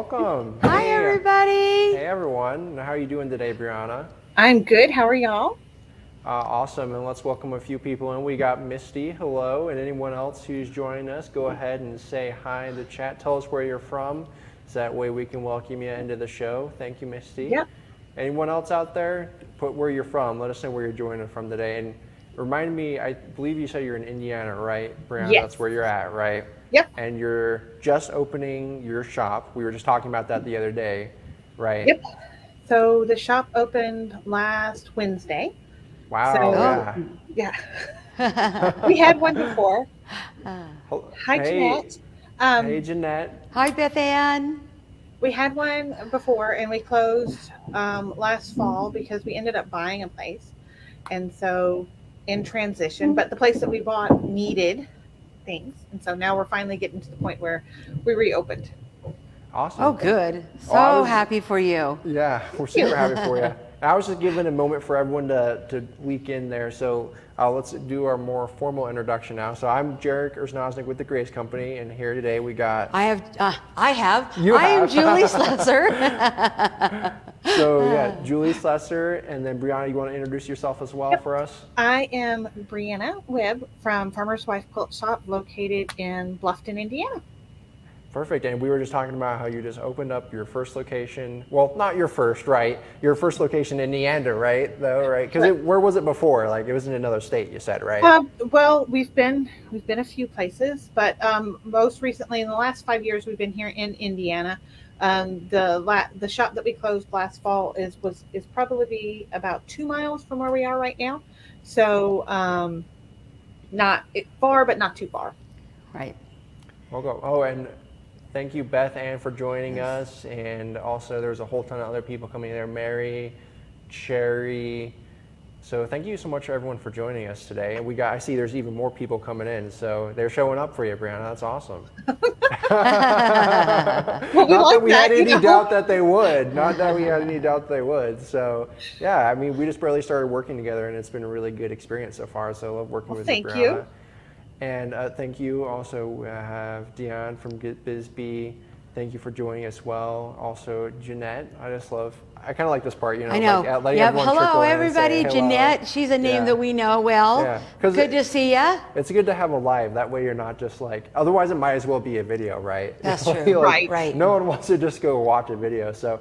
welcome. Hi, everybody. Hey, everyone. How are you doing today, Brianna? I'm good. How are y'all? Awesome. And let's welcome a few people in. We got Misty. Hello. And anyone else who's joining us, go ahead and say hi in the chat. Tell us where you're from. So that way we can welcome you into the show. Thank you, Misty. Yep. Anyone else out there? Put where you're from. Let us know where you're joining from today. And remind me, I believe you said you're in Indiana, right, Brianna? Yes. That's where you're at, right? Yep. And you're just opening your shop. We were just talking about that the other day, right? Yep. So the shop opened last Wednesday. Wow. So, yeah. We had one before. Hi, Jeanette. Hey, Jeanette. Hi, Beth Ann. We had one before and we closed last fall because we ended up buying a place. And so in transition, but the place that we bought needed things. And so now we're finally getting to the point where we reopened. Awesome. Oh, good. So happy for you. Yeah, we're super happy for you. I was just giving a moment for everyone to leak in there. So let's do our more formal introduction now. So I'm Jarek Erznosnik with the Grace Company, and here today we got... I have. You I am have. Julie Slesser. So yeah, Julie Slesser, and then Brianna, you want to introduce yourself as well for us? I am Brianna Webb from Farmer's Wife Quilt Shop located in Bluffton, Indiana. Perfect. And we were just talking about how you just opened up your first location. Well, not your first, right? Your first location in Neander, right? Though, right? Because where was it before? Like it was in another state, you said, right? Well, we've been a few places, but most recently in the last 5 years we've been here in Indiana. The shop that we closed last fall is probably about 2 miles from where we are right now. So not far, but not too far. Right. We'll go. Oh, and thank you, Beth Ann, for joining us. And also, there's a whole ton of other people coming in there. Mary, Cherry. So thank you so much, everyone, for joining us today. And I see there's even more people coming in. So they're showing up for you, Brianna. That's awesome. Well, Not that we had any doubt that they would. Not that we had any doubt they would. So yeah, I mean, we just barely started working together, and it's been a really good experience so far. So I love working with you, Brianna. Thank you. And thank you. Also, we have Dion from Get Bisbee. Thank you for joining as well. Also, Jeanette. I kind of like this part, you know. I know. Like, yep. everyone trickle Hello, in and everybody. say hello. Jeanette. She's a name that we know well. Yeah. Good to see ya. It's good to have a live. That way you're not just like, otherwise it might as well be a video, right? That's true. Right. No one wants to just go watch a video. So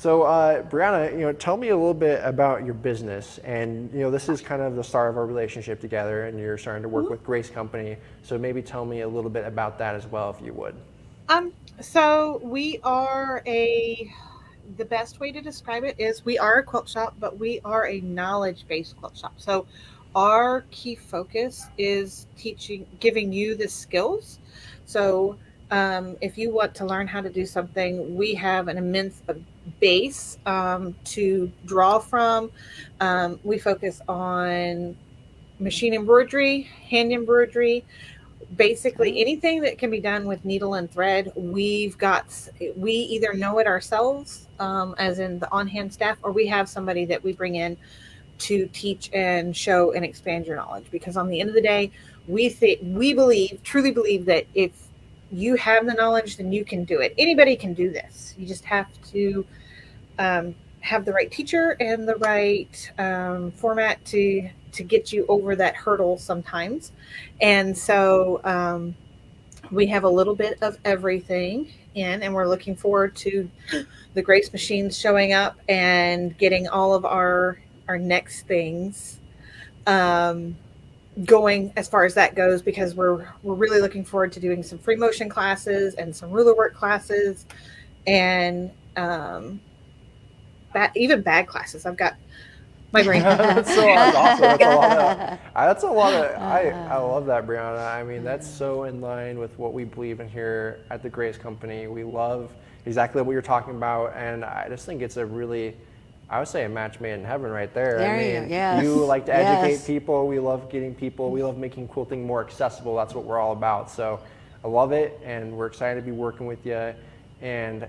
Brianna, tell me a little bit about your business. And, this is kind of the start of our relationship together, and you're starting to work with Grace Company. So maybe tell me a little bit about that as well, if you would. So we are the best way to describe it is we are a quilt shop, but we are a knowledge-based quilt shop. So our key focus is giving you the skills. So if you want to learn how to do something, we have an immense base to draw from. We focus on machine embroidery, hand embroidery, basically anything that can be done with needle and thread. We either know it ourselves, as in the on-hand staff, or we have somebody that we bring in to teach and show and expand your knowledge. Because on the end of the day, we truly believe that if you have the knowledge, then you can do it. Anybody can do this. You just have to have the right teacher and the right format to get you over that hurdle sometimes. And so we have a little bit of everything in, and we're looking forward to the Grace machines showing up and getting all of our next things going as far as that goes, because we're really looking forward to doing some free motion classes and some ruler work classes, and even bag classes. I've got my brain. That's so awesome. That's a lot of. I love that, Brianna. I mean, that's so in line with what we believe in here at the Grace Company. We love exactly what you're talking about, and I just think it's I would say a match made in heaven right there. You like to educate people. We love getting people. We love making quilting more accessible. That's what we're all about. So I love it, and we're excited to be working with you. And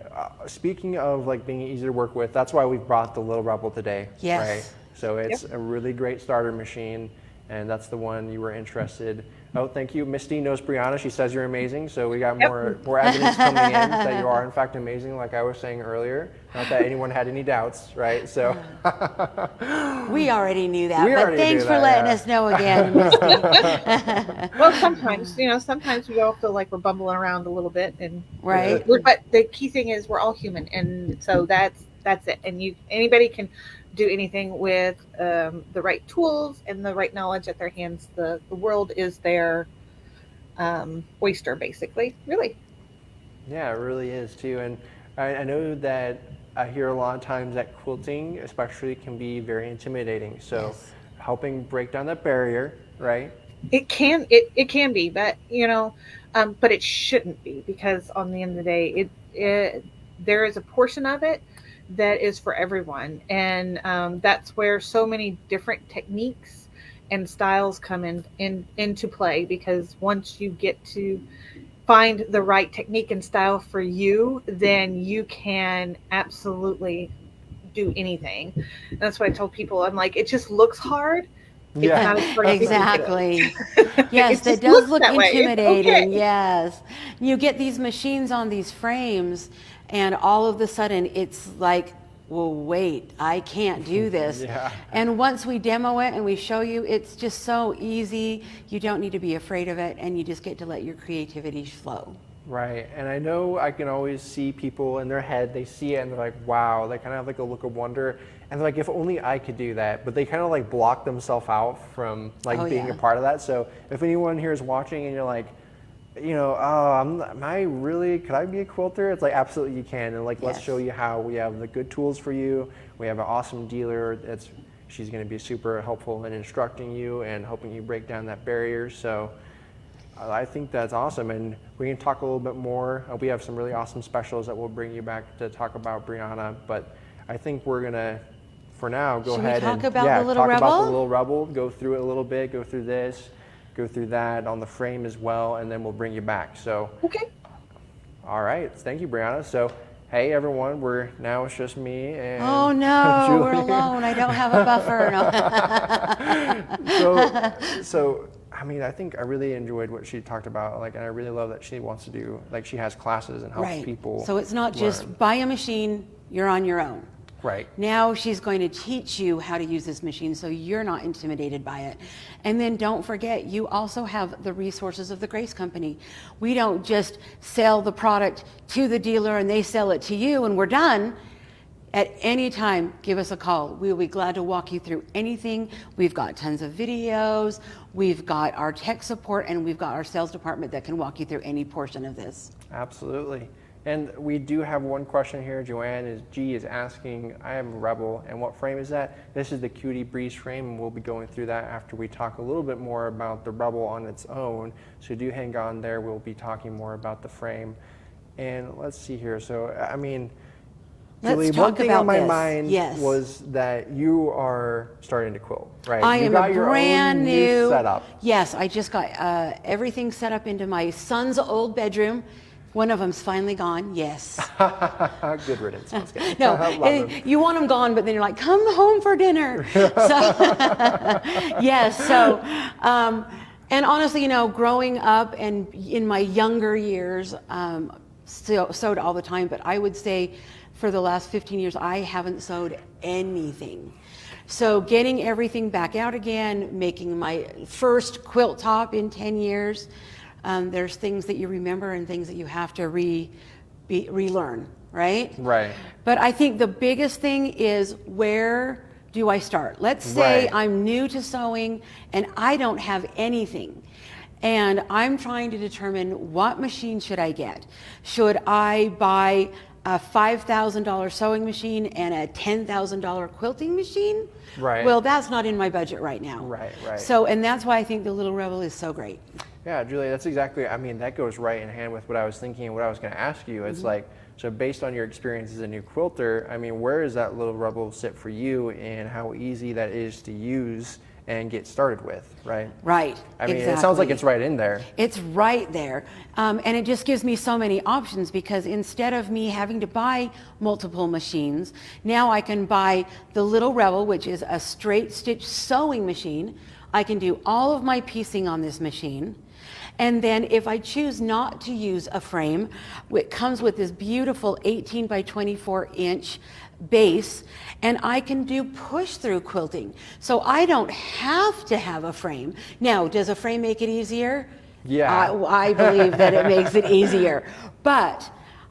speaking of like being easy to work with, that's why we've brought the Little Rebel today. Yes. Right? So it's a really great starter machine. and that's the one you were interested. Oh, thank you. Misty knows Brianna. She says you're amazing. So we got more evidence coming in that you are in fact amazing, like I was saying earlier. Not that anyone had any doubts, right? So we already knew that, We but already thanks knew for that, letting yeah. us know again, Misty. Well, sometimes, sometimes we all feel like we're bumbling around a little bit, and Right. but the key thing is we're all human, and so that's it. And anybody can do anything with the right tools and the right knowledge at their hands. The world is their oyster, basically, really. Yeah, it really is too. And I know that I hear a lot of times that quilting especially can be very intimidating. So Yes. helping break down that barrier, right? It can be, but but it shouldn't be, because on the end of the day, there is a portion of it that is for everyone, and that's where so many different techniques and styles come into play. Because once you get to find the right technique and style for you, then you can absolutely do anything. And that's what I told people. I'm like, it just looks hard. It's Yeah. not as hard as you think it is. Exactly. Yes, It that just does looks look that way. It's intimidating. okay. Yes. You get these machines on these frames, and all of a sudden it's like, well, wait, I can't do this. Yeah. And once we demo it and we show you, it's just so easy. You don't need to be afraid of it, and you just get to let your creativity flow. Right. And I know I can always see people in their head, they see it and they're like, wow, they kind of have like a look of wonder. And they're like, if only I could do that. But they kind of like block themselves out from like Oh, being yeah. a part of that. So if anyone here is watching and you're like, am I really, could I be a quilter? It's like, absolutely you can. And like, let's Yes. show you how. We have the good tools for you. We have an awesome dealer. She's going to be super helpful in instructing you and helping you break down that barrier. So I think that's awesome, and we can talk a little bit more. We have some really awesome specials that we'll bring you back to talk about, Brianna, but I think we're gonna, for now, go Should we ahead talk and about the Little talk about Rebel? the Little Rebel, go through it a little bit, go through this, go through that on the frame as well, and then we'll bring you back. So, Okay. all right, thank you, Brianna. So, hey everyone, now it's just me and Oh no, we're Julie. alone. I don't have a buffer. No. So I mean, I think I really enjoyed what she talked about, like, and I really love that she wants to do, like, she has classes and helps Right. people. So it's not just learn. buy a machine, you're on your own. Right. Now she's going to teach you how to use this machine so you're not intimidated by it. And then don't forget, you also have the resources of the Grace Company. We don't just sell the product to the dealer and they sell it to you and we're done. At any time, give us a call. We'll be glad to walk you through anything. We've got tons of videos, we've got our tech support, and we've got our sales department that can walk you through any portion of this. Absolutely. And we do have one question here. Joanne is asking, I am a Rebel, and what frame is that? This is the Cutie Breeze frame, and we'll be going through that after we talk a little bit more about the Rebel on its own. So do hang on there. We'll be talking more about the frame. And let's see here. So, I mean, Let's Julie, talk one thing about on my this. mind Yes. was that you are starting to quilt, right? I you am got a your brand own new setup. Yes, I just got everything set up into my son's old bedroom. One of them's finally gone. Yes. Good riddance. Let's go. No, Love them. you want them gone, but then you're like, come home for dinner. So, yes. So, and honestly, growing up and in my younger years, still sewed all the time. But I would say, for the last 15 years, I haven't sewed anything. So getting everything back out again, making my first quilt top in 10 years. There's things that you remember and things that you have to relearn, right? Right. But I think the biggest thing is, where do I start? Let's say Right. I'm new to sewing and I don't have anything. And I'm trying to determine, what machine should I get? Should I buy a $5,000 sewing machine and a $10,000 quilting machine? Right. Well, that's not in my budget right now. Right, right. So, and that's why I think the Little Rebel is so great. Yeah, Julie, that's exactly, I mean, that goes right in hand with what I was thinking and what I was going to ask you. It's like, so based on your experience as a new quilter, I mean, where does that Little Rebel sit for you, and how easy that is to use and get started with, right? Right. I mean, exactly. it sounds like it's right in there. It's right there. And it just gives me so many options, because instead of me having to buy multiple machines, now I can buy the Little Rebel, which is a straight stitch sewing machine. I can do all of my piecing on this machine. And then if I choose not to use a frame, it comes with this beautiful 18 by 24 inch base, and I can do push through quilting. So I don't have to have a frame. Now, does a frame make it easier? Yeah. I believe that it makes it easier, but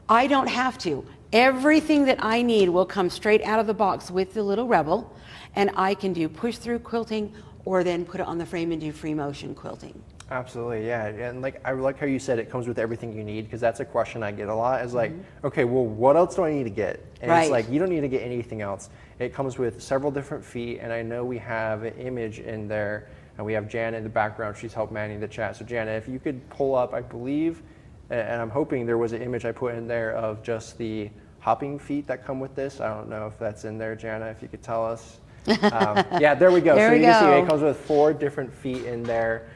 I don't have to. Everything that I need will come straight out of the box with the little Rebel, and I can do push through quilting or then put it on the frame and do free motion quilting. Absolutely, yeah. And like I like how you said it comes with everything you need, because that's a question I get a lot is like, okay, well, what else do I need to get? And Right. it's like, you don't need to get anything else. It comes with several different feet, and I know we have an image in there, and we have Jana in the background. She's helped manning the chat. So Jana, if you could pull up, I believe, and I'm hoping there was an image I put in there of just the hopping feet that come with this. I don't know if that's in there, Jana, if you could tell us. Yeah, there we go. There so we you can see go. it comes with 4 different feet in there.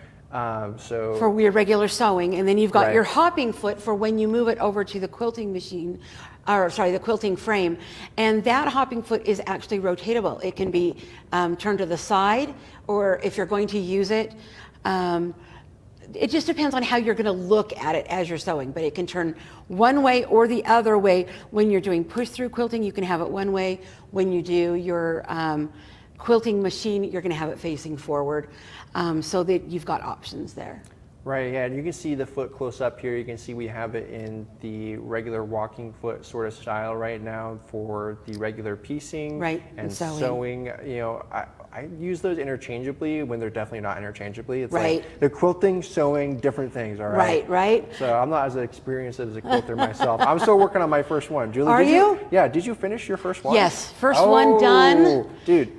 So For your regular sewing, and then you've got Right. your hopping foot for when you move it over to the quilting machine, or sorry, the quilting frame, and that hopping foot is actually rotatable. It can be turned to the side, or if you're going to use it, it just depends on how you're going to look at it as you're sewing, but it can turn one way or the other way. When you're doing push through quilting, you can have it one way. When you do your quilting machine, you're going to have it facing forward, so that you've got options there. Right, yeah, and you can see the foot close up here. You can see we have it in the regular walking foot sort of style right now for the regular piecing Right, and and sewing. sewing. You know, I use those interchangeably when they're definitely not interchangeably. It's Right. like they're quilting, sewing, different things, all right? Right. So I'm not as experienced as a quilter myself. I'm still working on my first one. Julie, Are did you? Yeah, did you finish your first one? Yes, first one done. Oh, dude.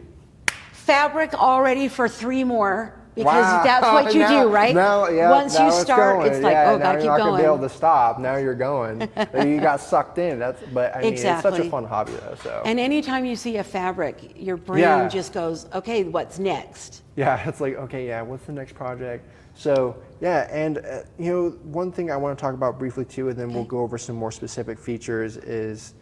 Fabric already for 3 more, because Wow. that's what you Now- do, right? Now, yeah, Once now you start, going. it's like, yeah, oh, now gotta you're keep not gonna be able going. to stop. Now you're going. You got sucked in. But I mean, it's such a Exactly. fun hobby though. So And anytime you see a fabric, your brain Yeah. just goes, okay, what's next? yeah, it's like, okay, yeah, what's the next project? So yeah, and you know, one thing I want to talk about briefly too, and then we'll go over some more specific features is.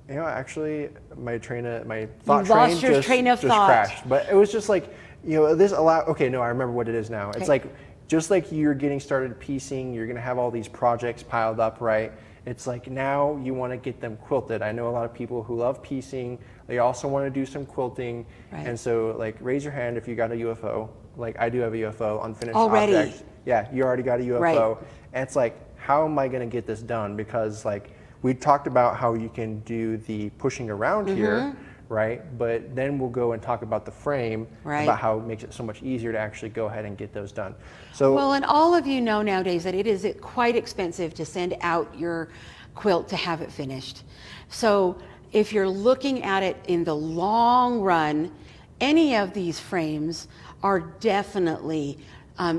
You know, actually, my thought lost train your train of just thought. crashed. But it was just like, you know, this okay, no, I remember what it is now. It's Okay. like, just like you're getting started piecing, you're gonna have all these projects piled up, right? It's like now you want to get them quilted. I know a lot of people who love piecing. They also want to do some quilting. Right. And so, like, raise your hand if you got a UFO. Like, I do have a UFO, unfinished Already? objects. Yeah, you already got a UFO. Right. And it's like, how am I going to get this done? Because, like, we talked about how you can do the pushing around Mm-hmm. here, right? But then we'll go and talk about the frame, Right. about how it makes it so much easier to actually go ahead and get those done. So, Well, and all of you know nowadays that it is quite expensive to send out your quilt to have it finished. So if you're looking at it in the long run, any of these frames are definitely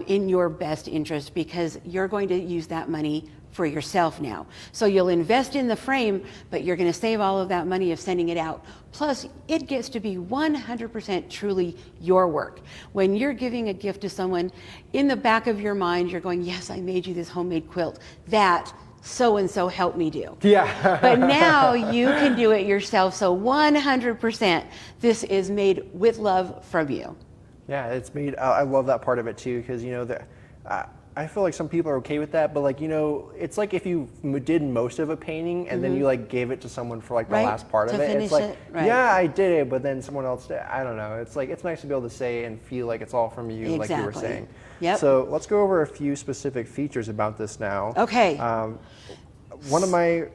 in your best interest, because you're going to use that money for yourself now. So you'll invest in the frame, but you're going to save all of that money of sending it out. Plus, it gets to be 100% truly your work. When you're giving a gift to someone, in the back of your mind, you're going, yes, I made you this homemade quilt that so-and-so helped me do. yeah. But now you can do it yourself. So 100%, this is made with love from you. Yeah, it's made. I love that part of it too, because you know I feel like some people are okay with that, but like, you know, it's like if you did most of a painting and then you like gave it to someone for like the Right, last part of to it. finish It's like, it, right. yeah, I did it, but then someone else did. I don't know. It's like it's nice to be able to say and feel like it's all from you, like you were Exactly. saying. Yep. So let's go over a few specific features about this now. Okay. One of my it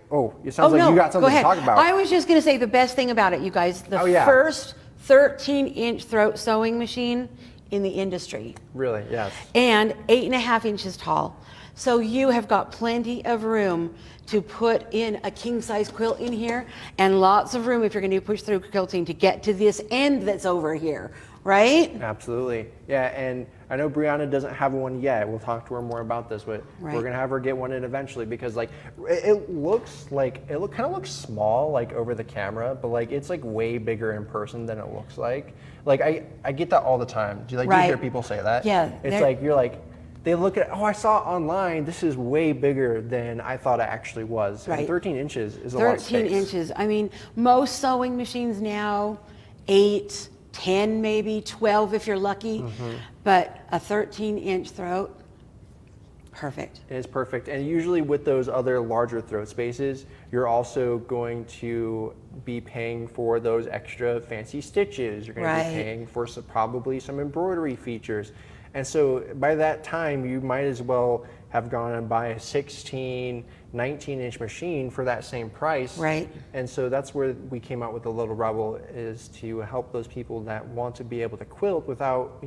sounds like you got go something ahead. to talk about. I was just going to say the best thing about it, you guys, the Oh, yeah. first 13-inch throat sewing machine in the industry, Really, yes. and 8.5 inches tall. So you have got plenty of room to put in a king-size quilt in here, and lots of room if you're going to do push-through quilting to get to this end that's over here, right? Absolutely. Yeah, and I know Brianna doesn't have one yet. We'll talk to her more about this, but Right. we're gonna have her get one in eventually, because like it looks like kind of looks small like over the camera, but like it's like way bigger in person than it looks like. Like I get that all the time. Do you do you Right. hear people say that? Yeah, It's they're- like you're like they look at, I saw it online. This is way bigger than I thought it actually was. Right. And 13 inches is a lot of 13 space. inches. I mean, most sewing machines now, 8, 10, maybe 12 if you're lucky, but a 13-inch throat, perfect. It is perfect. And usually with those other larger throat spaces, you're also going to be paying for those extra fancy stitches. You're going to be paying for probably some embroidery features. And so by that time, you might as well have gone and buy a 16, 19-inch machine for that same price. Right. And so that's where we came out with the Little Rebel, is to help those people that want to be able to quilt without,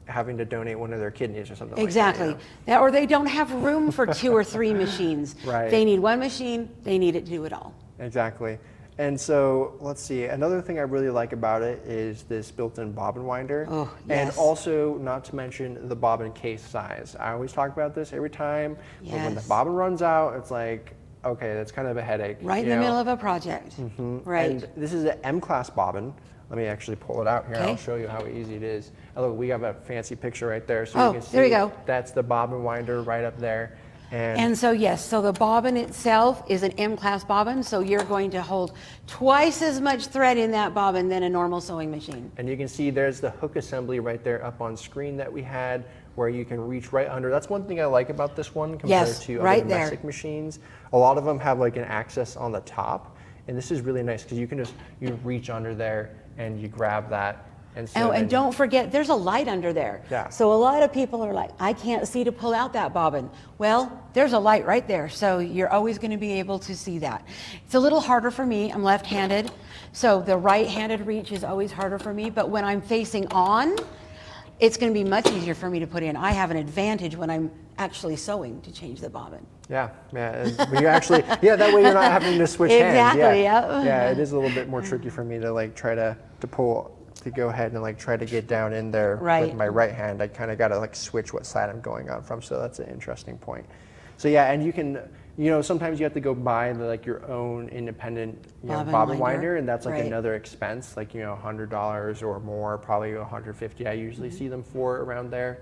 having to donate one of their kidneys or something Exactly. like that. That, or they don't have room for 2 or 3 machines. Right. They need one machine, they need it to do it all. Exactly. And so let's see, another thing I really like about it is this built-in bobbin winder. Oh, And yes. also, not to mention the bobbin case size. I always talk about this every time, but when the Yes. bobbin runs out, it's like, okay, that's kind of a headache. Right in the middle of a project. Right. And this is an M-class bobbin. Let me actually pull it out here. Okay. I'll show you how easy it is. Oh, look, we have a fancy picture right there, so Oh, you can see. there you go. That's the bobbin winder right up there. And so yes, so the bobbin itself is an M-class bobbin, so you're going to hold twice as much thread in that bobbin than a normal sewing machine. And you can see there's the hook assembly right there up on screen that we had, where you can reach right under. That's one thing I like about this one compared Yes, to right other there. domestic machines. A lot of them have like an access on the top, and this is really nice because you can you reach under there and you grab that. And so Oh, and then- don't forget, there's a light under there. Yeah. So a lot of people are like, I can't see to pull out that bobbin. Well, there's a light right there, so you're always going to be able to see that. It's a little harder for me. I'm left-handed, so the right-handed reach is always harder for me, but when I'm facing on, it's going to be much easier for me to put in. I have an advantage when I'm actually sewing to change the bobbin. Yeah, and when you actually, that way you're not having to switch hands. Exactly, Yeah. yep. Yeah, it is a little bit more tricky for me to like try to go ahead and like try to get down in there Right. with my right hand. I kind of got to like switch what side I'm going on from. So that's an interesting point. So yeah, and you can, sometimes you have to go buy like your own independent Bobbin bobbin winder. winder, and that's like Right. another expense, like $100 or more, probably $150. I usually see them for around there.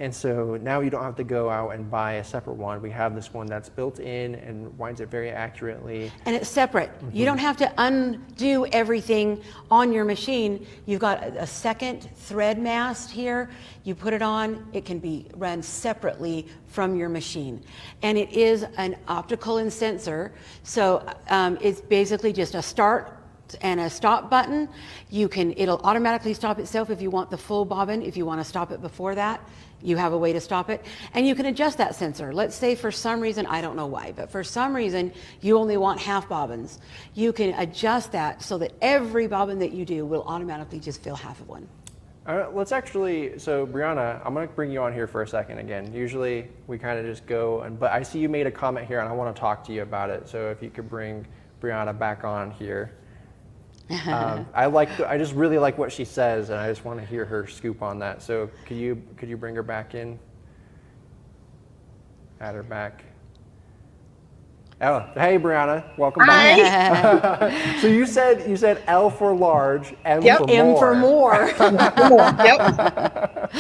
And so now you don't have to go out and buy a separate one. We have this one that's built in and winds it very accurately. And it's separate. You don't have to undo everything on your machine. You've got a second thread mast here. You put it on, it can be run separately from your machine. And it is an optical and sensor. So it's basically just a start and a stop button. It'll automatically stop itself if you want the full bobbin. If you want to stop it before that, you have a way to stop it. And you can adjust that sensor. Let's say for some reason, I don't know why, but for some reason, you only want half bobbins. You can adjust that so that every bobbin that you do will automatically just fill half of one. All right, let's actually, so Brianna, I'm going to bring you on here for a second again. Usually we kind of just go, but I see you made a comment here and I want to talk to you about it. So if you could bring Brianna back on here. I just really like what she says, and I just want to hear her scoop on that. So could you bring her back in? Add her back. Oh, hey Brianna, welcome back. So you said L for large, M Yep. for more. M for more. Yep.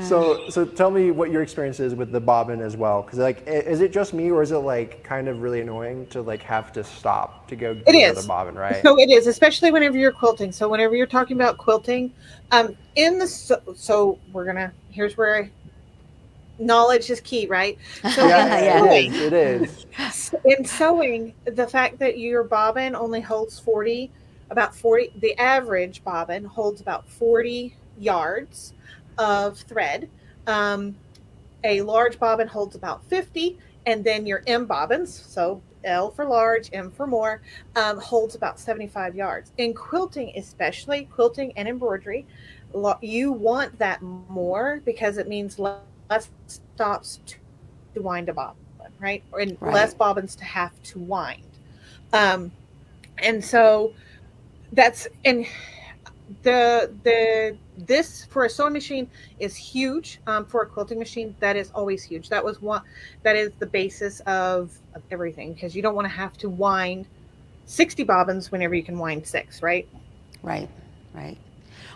So tell me what your experience is with the bobbin as well, because like, is it just me or is it like kind of really annoying to like have to stop to go get It is. the bobbin, right? So it is, especially whenever you're quilting. So whenever you're talking about quilting, so here's where knowledge is key, right? So Yeah, in it is. in sewing, the fact that your bobbin only holds 40, the average bobbin holds about 40 yards of thread. A large bobbin holds about 50, and then your M bobbins, so L for large, M for more, holds about 75 yards. In quilting, especially quilting and embroidery, you want that more because it means less stops to wind a bobbin, right? And Right. less bobbins to have to wind. And so that's, and this for a sewing machine is huge. For a quilting machine, that is always huge. That is the basis of everything, because you don't want to have to wind 60 bobbins whenever you can wind 6, right? Right.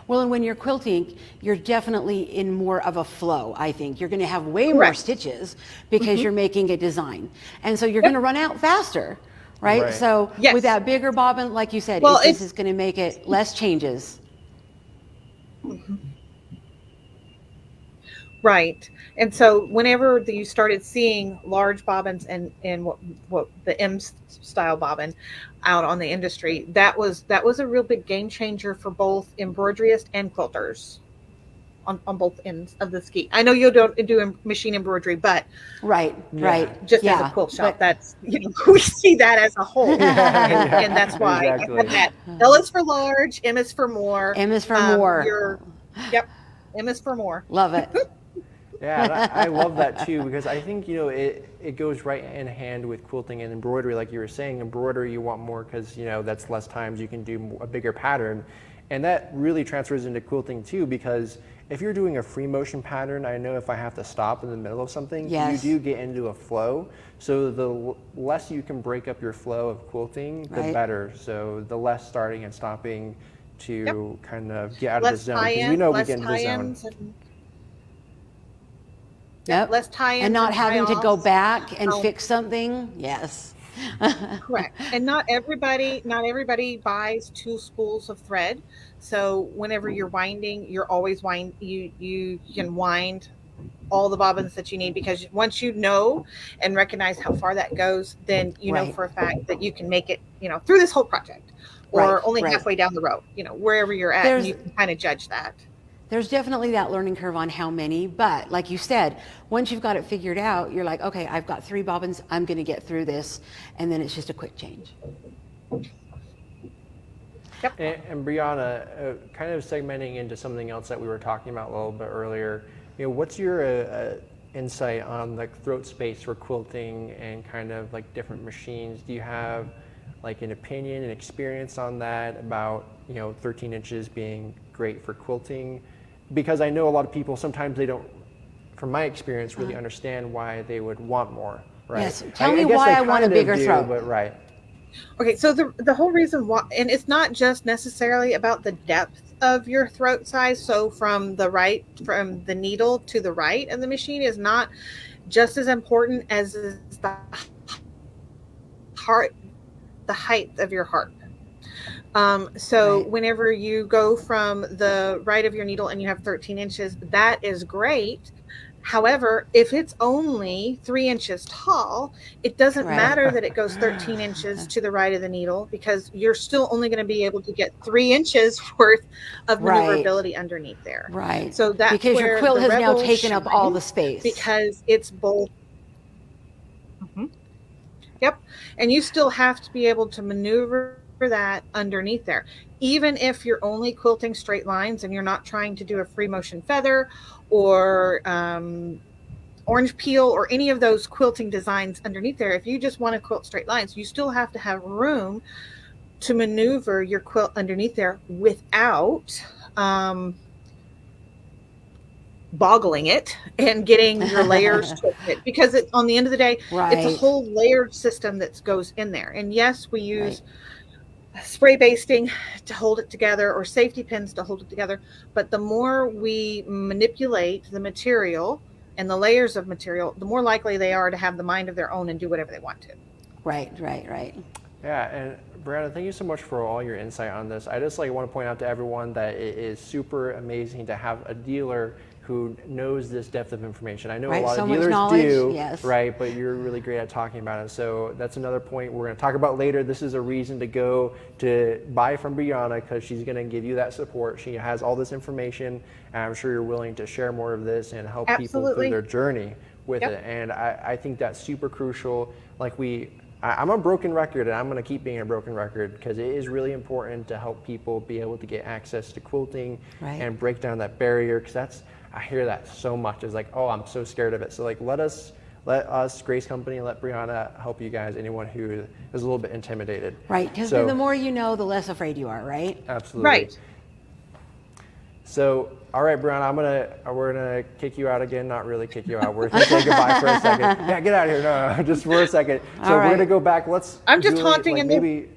Well, and when you're quilting, you're definitely in more of a flow, I think. You're going to have way more Correct. stitches because you're making a design. And so you're going to run out faster, right? Right. So Yes. with that bigger bobbin, like you said, Well, this is going to make it less changes. Right. And so whenever you started seeing large bobbins and what the style bobbin out on the industry, that was a real big game changer for both embroideryists and quilters on both ends of the ski. I know you don't do machine embroidery, but Right, Yeah. right. just as Yeah, a quilt shop, but- that's, we see that as a whole. And that's why I Exactly. put that L is for large, M is for more. M is for more. Yep. M is for more. Love it. Yeah, and I love that too, because I think, it goes right in hand with quilting and embroidery. Like you were saying, embroidery you want more because, that's less times you can do a bigger pattern. And that really transfers into quilting too, because if you're doing a free motion pattern, I know if I have to stop in the middle of something, Yes. you do get into a flow. So the less you can break up your flow of quilting, the Right. better. So the less starting and stopping to kind of get out of the Less zone. Because we tie-in, know we less get into the zone. tie-ins, and Yep. less tie-ins And not having to go tie-offs. back and Oh. fix something. Yes. Correct. And not everybody buys two spools of thread. So whenever you're winding, you're always you can wind all the bobbins that you need, because once you know and recognize how far that goes, then you know Right. for a fact that you can make it, through this whole project, or Right, only right. halfway down the road, wherever you're at, There's- and you can kind of judge that. There's definitely that learning curve on how many, but like you said, once you've got it figured out, you're like, okay, I've got 3 bobbins, I'm going to get through this, and then it's just a quick change. And Brianna, kind of segmenting into something else that we were talking about a little bit earlier, what's your insight on the throat space for quilting and kind of like different machines? Do you have like an opinion and experience on that about 13 inches being great for quilting? Because I know a lot of people, sometimes they don't, from my experience, really understand why they would want more, right? Yes, tell me guess why they I want a kind of bigger do, throat. But right. Okay, so the whole reason why, and it's not just necessarily about the depth of your throat size. So from the needle to the right of the machine is not just as important as is the height of your harp. So Right. whenever you go from the right of your needle and you have 13 inches, that is great. However, if it's only 3 inches tall, it doesn't Right. matter that it goes 13 inches to the right of the needle, because you're still only going to be able to get 3 inches worth of Right. maneuverability underneath there. Right. So that's because your where quilt the has now Rebel taken up all shines, the space. because it's both. Mhm. Yep. And you still have to be able to maneuver that underneath there. Even if you're only quilting straight lines and you're not trying to do a free motion feather or orange peel or any of those quilting designs underneath there, if you just want to quilt straight lines, you still have to have room to maneuver your quilt underneath there without boggling it and getting your layers twisted, because on the end of the day, it's a Right. whole layered system that goes in there. And yes, we use spray basting to hold it together, or safety pins to hold it together, but the more we manipulate the material and the layers of material, the more likely they are to have the mind of their own and do whatever they want to. Right. Yeah, and Brianna, thank you so much for all your insight on this. I just want to point out to everyone that it is super amazing to have a dealer who knows this depth of information. I know Right, a lot so of much dealers knowledge, do, yes. right? But you're really great at talking about it. So that's another point we're going to talk about later. This is a reason to go to buy from Brianna, because she's going to give you that support. She has all this information, and I'm sure you're willing to share more of this and help people Absolutely. through their journey with Yep. it. And I think that's super crucial. I'm a broken record, and I'm going to keep being a broken record, because it is really important to help people be able to get access to quilting Right. and break down that barrier. Because I hear that so much. It's like, oh, I'm so scared of it. So let us, Grace Company, let Brianna help you guys. Anyone who is a little bit intimidated. Right. Because So- the more you know, the less afraid you are. Right. Absolutely. Right. So, all right, Brianna, we're gonna kick you out again. Not really kick you out. We're gonna say goodbye for a second. Yeah, get out of here. No, just for a second. So All we're right. gonna go back. I'm just haunting in the maybe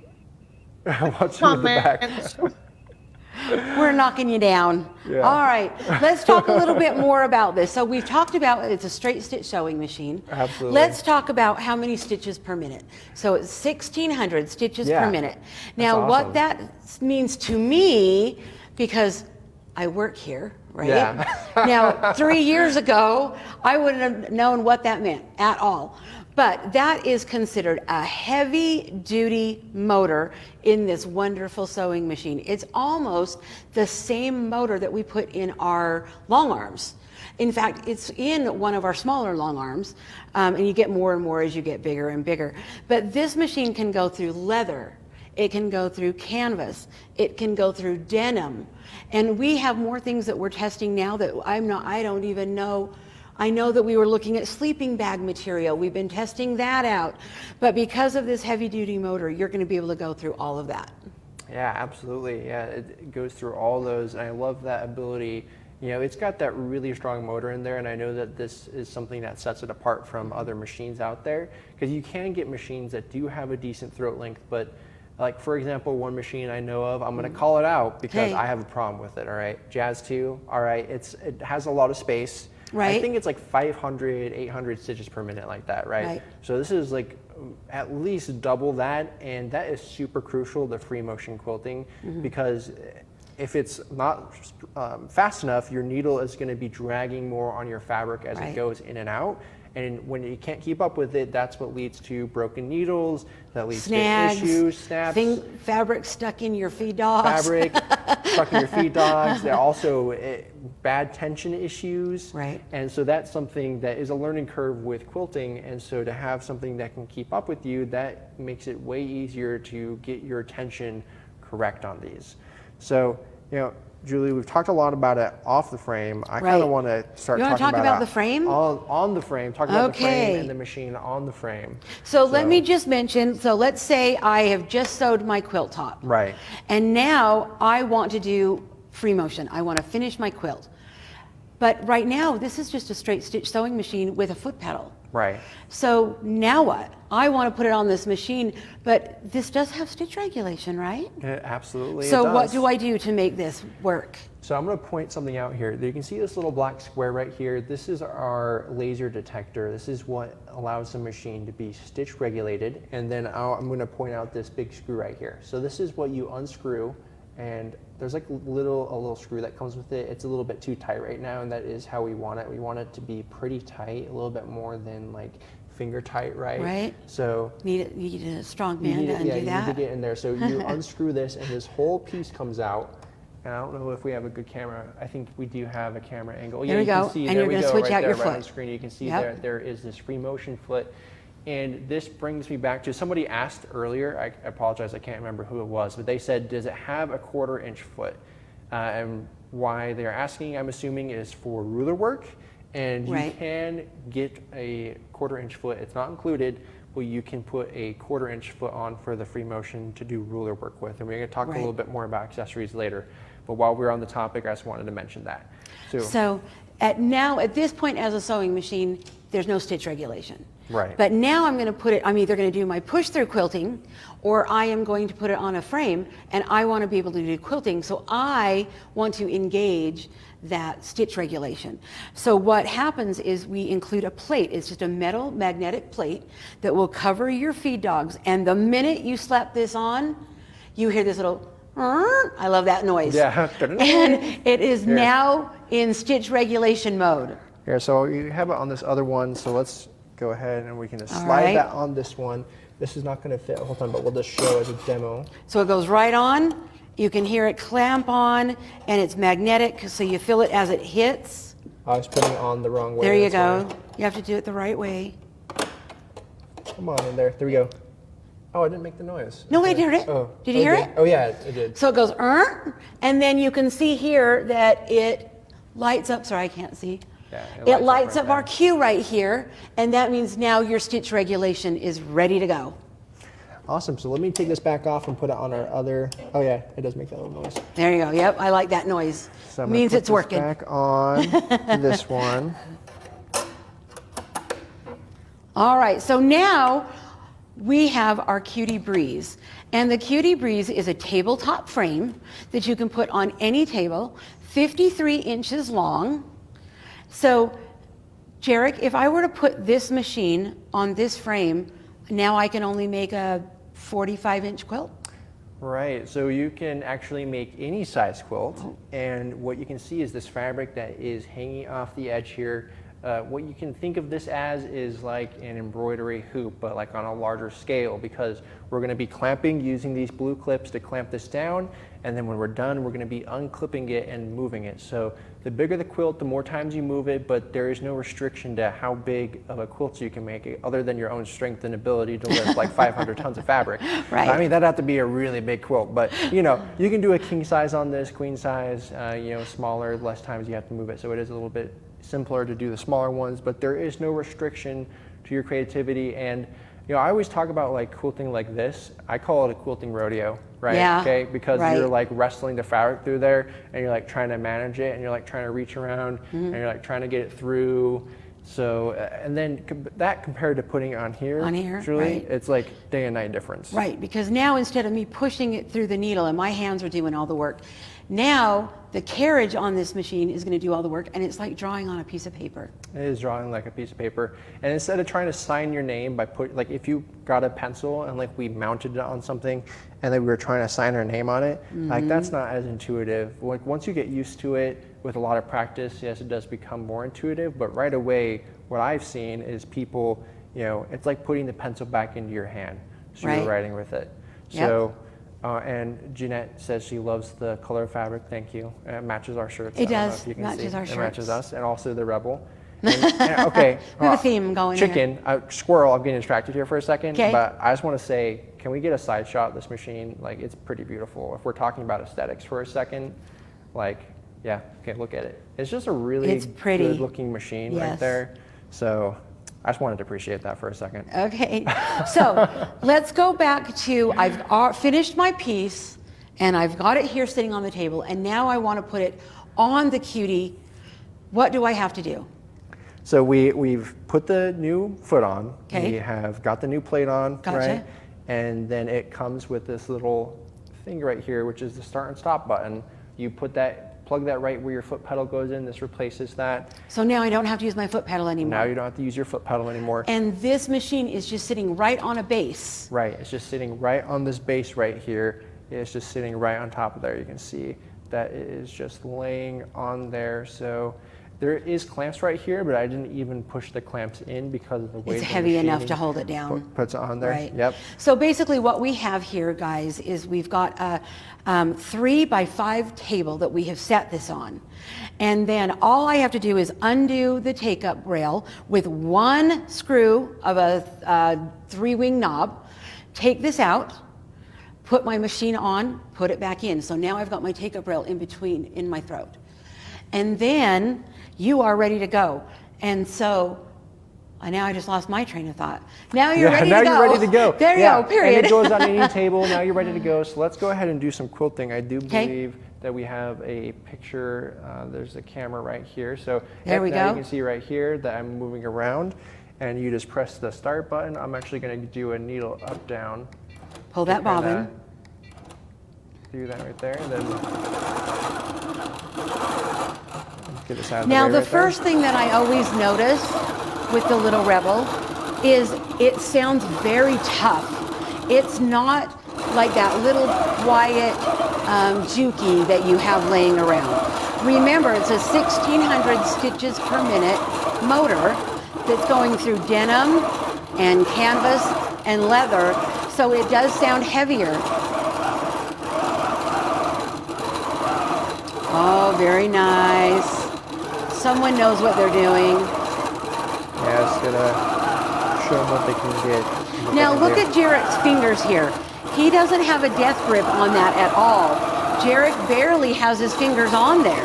watching in the back. Comments. We're knocking you down. Yeah. All right. Let's talk a little bit more about this. So we've talked about it's a straight stitch sewing machine. Absolutely. Let's talk about how many stitches per minute. So it's 1,600 stitches Yeah. per minute. That's Now, awesome. what that means to me, because I work here, right? Yeah. Now, 3 years ago, I wouldn't have known what that meant at all. But that is considered a heavy duty motor in this wonderful sewing machine. It's almost the same motor that we put in our long arms. In fact, it's in one of our smaller long arms, and you get more and more as you get bigger and bigger. But this machine can go through leather, it can go through canvas, it can go through denim. And we have more things that we're testing now that I don't even know. I know that we were looking at sleeping bag material. We've been testing that out. But because of this heavy duty motor, you're going to be able to go through all of that. Yeah, absolutely. Yeah, it goes through all those, and I love that ability. You know, it's got that really strong motor in there, and I know that this is something that sets it apart from other machines out there, because you can get machines that do have a decent throat length, but like, for example, one machine I know of, I'm going to call it out because Hey. I have a problem with it, all right? Jazz 2, all right, it has a lot of space. Right. I think it's like 500, 800 stitches per minute like that, right? Right. So this is like at least double that, and that is super crucial to free motion quilting, because if it's not fast enough, your needle is going to be dragging more on your fabric as Right. it goes in and out. And when you can't keep up with it, that's what leads to broken needles, that leads Snags, to issues, snaps, fabric stuck in your feed dogs. fabric, stuck in your feed dogs. There are also bad tension issues. Right. And so that's something that is a learning curve with quilting. And so to have something that can keep up with you, that makes it way easier to get your tension correct on these. So, you know, Julie, we've talked a lot about it off the frame. I kind Right. of want to start You wanna talking talk about it the frame? on the frame. Talk about the Okay. frame and the machine on the frame. So let me just mention, so let's say I have just sewed my quilt top. Right. And now I want to do free motion. I want to finish my quilt. But right now, this is just a straight stitch sewing machine with a foot pedal. Right. So now what? I want to put it on this machine, but this does have stitch regulation, right? Yeah, absolutely. So it what does. do I do to make this work? So I'm going to point something out here. You can see this little black square right here. This is our laser detector. This is what allows the machine to be stitch regulated. And then I'm going to point out this big screw right here. So this is what you unscrew, and there's like a little screw that comes with it. It's a little bit too tight right now, and that is how we want it. We want it to be pretty tight, a little bit more than like finger tight, right? Right. So Need a strong you man need to it- undo yeah, you that? need to get in there. So you unscrew this, and this whole piece comes out. And I don't know if we have a good camera. I think we do have a camera angle. There we you go. can see, And there you're we gonna go, switch right out there, your right on foot. screen. You can see Yep. there is this free motion foot. And this brings me back to somebody asked earlier, I apologize, I can't remember who it was, but they said, does it have a 1/4 inch foot? And why they're asking, I'm assuming, is for ruler work. And you Right. can get a 1/4 inch foot. It's not included, but you can put a 1/4 inch foot on for the free motion to do ruler work with. And we're going to talk a Right. little bit more about accessories later. But while we're on the topic, I just wanted to mention that. So at this point as a sewing machine, there's no stitch regulation. Right. But now I'm either going to do my push through quilting, or I am going to put it on a frame, and I want to be able to do quilting. So I want to engage that stitch regulation. So what happens is we include a plate. It's just a metal magnetic plate that will cover your feed dogs. And the minute you slap this on, you hear this little, I love that noise. Yeah. And it is Here. now in stitch regulation mode. Here, so you have it on this other one, so let's go ahead and we can just All slide right. that on this one. This is not going to fit the whole time, but we'll just show as a demo. So it goes right on. You can hear it clamp on, and it's magnetic, so you feel it as it hits. I was putting it on the wrong way. There you that's go. why. You have to do it the right way. Come on in there. There we go. Oh, I didn't make the noise. No, I Okay. heard it. Oh, Did you hear did. it? Oh, yeah, it did. So it goes, and then you can see here that it lights up. Sorry, I can't see. Yeah, It lights right up our there. cue right here, and that means now your stitch regulation is ready to go. Awesome. So let me take this back off and put it on our other. Oh, yeah, it does make that little noise. There you go. Yep, I like that noise. So I'm gonna Means put it's this working. Back on this one. All right, so now we have our Cutie Breeze. And the Cutie Breeze is a tabletop frame that you can put on any table, 53 inches long. So, Jarek, if I were to put this machine on this frame, now I can only make a 45-inch quilt? Right, so you can actually make any size quilt, and what you can see is this fabric that is hanging off the edge here. What you can think of this as is like an embroidery hoop, but like on a larger scale, because we're going to be clamping using these blue clips to clamp this down, and then when we're done, we're going to be unclipping it and moving it. So the bigger the quilt, the more times you move it, but there is no restriction to how big of a quilt you can make it, other than your own strength and ability to lift like 500 tons of fabric. Right. I mean, that'd have to be a really big quilt, but you know, you can do a king size on this, queen size, you know, smaller, less times you have to move it. So it is a little bit simpler to do the smaller ones, but there is no restriction to your creativity. And you know, I always talk about like quilting like this. I call it a quilting rodeo, right? Yeah, Okay, because right. you're like wrestling the fabric through there, and you're like trying to manage it, and you're like trying to reach around, and you're like trying to get it through. So, and then that compared to putting it on here, Julie, right. it's like day and night difference. Right, because now instead of me pushing it through the needle and my hands are doing all the work, now the carriage on this machine is going to do all the work, and it's like drawing on a piece of paper. It is drawing like a piece of paper. And instead of trying to sign your name by like if you got a pencil and like we mounted it on something and then we were trying to sign our name on it, like that's not as intuitive. Like once you get used to it with a lot of practice, yes, it does become more intuitive, but right away, what I've seen is people, you know, it's like putting the pencil back into your hand. So Right. you're writing with it. Yep. So, and Jeanette says she loves the color of fabric. Thank you. It matches our shirts. It I don't know does. if you can Matches see. our It matches shirts. us, and also the Rebel. And, okay. We have a theme going here. Chicken, squirrel. I'm getting distracted here for a second. 'Kay. But I just want to say, can we get a side shot of this machine? Like, it's pretty beautiful. If we're talking about aesthetics for a second, like, yeah. Okay, look at it. It's just a really It's pretty. good-looking machine right Yes. there. So I just wanted to appreciate that for a second. Okay, so let's go back to I've finished my piece and I've got it here sitting on the table, and now I want to put it on the cutie. What do I have to do? So we've put the new foot on. 'Kay. We have got the new plate on, Gotcha. right? And then it comes with this little thing right here, which is the start and stop button. You plug that right where your foot pedal goes in. This replaces that. So now I don't have to use my foot pedal anymore. Now you don't have to use your foot pedal anymore. And this machine is just sitting right on a base. Right, it's just sitting right on this base right here. It's just sitting right on top of there. You can see that it is just laying on there. So there is clamps right here, but I didn't even push the clamps in because of the weight It's of the heavy enough machine to hold it down. puts it on there. Right. Yep. So basically what we have here, guys, is we've got a 3x5 table that we have set this on. And then all I have to do is undo the take-up rail with one screw of a three-wing knob, take this out, put my machine on, put it back in. So now I've got my take-up rail in my throat. And then you are ready to go. And so now I just lost my train of thought. Now you're ready now to go. you're ready to go. There you Yeah, go, period. And it goes on any table. Now you're ready to go. So let's go ahead and do some quilting. I do 'Kay. believe that we have a picture. There's a camera right here. So There we now go. you can see right here that I'm moving around, and you just press the start button. I'm actually going to do a needle up down. Pull that bobbin. Do that right there, and then get this out of Now the way the right there. first thing that I always notice with the Little Rebel is it sounds very tough. It's not like that little quiet jukey that you have laying around. Remember, it's a 1600 stitches per minute motor that's going through denim and canvas and leather, so it does sound heavier. Oh, very nice. Someone knows what they're doing. Yeah, it's gonna show them what they can get. what they Now can look do. at Jarek's fingers here. He doesn't have a death grip on that at all. Jarek barely has his fingers on there.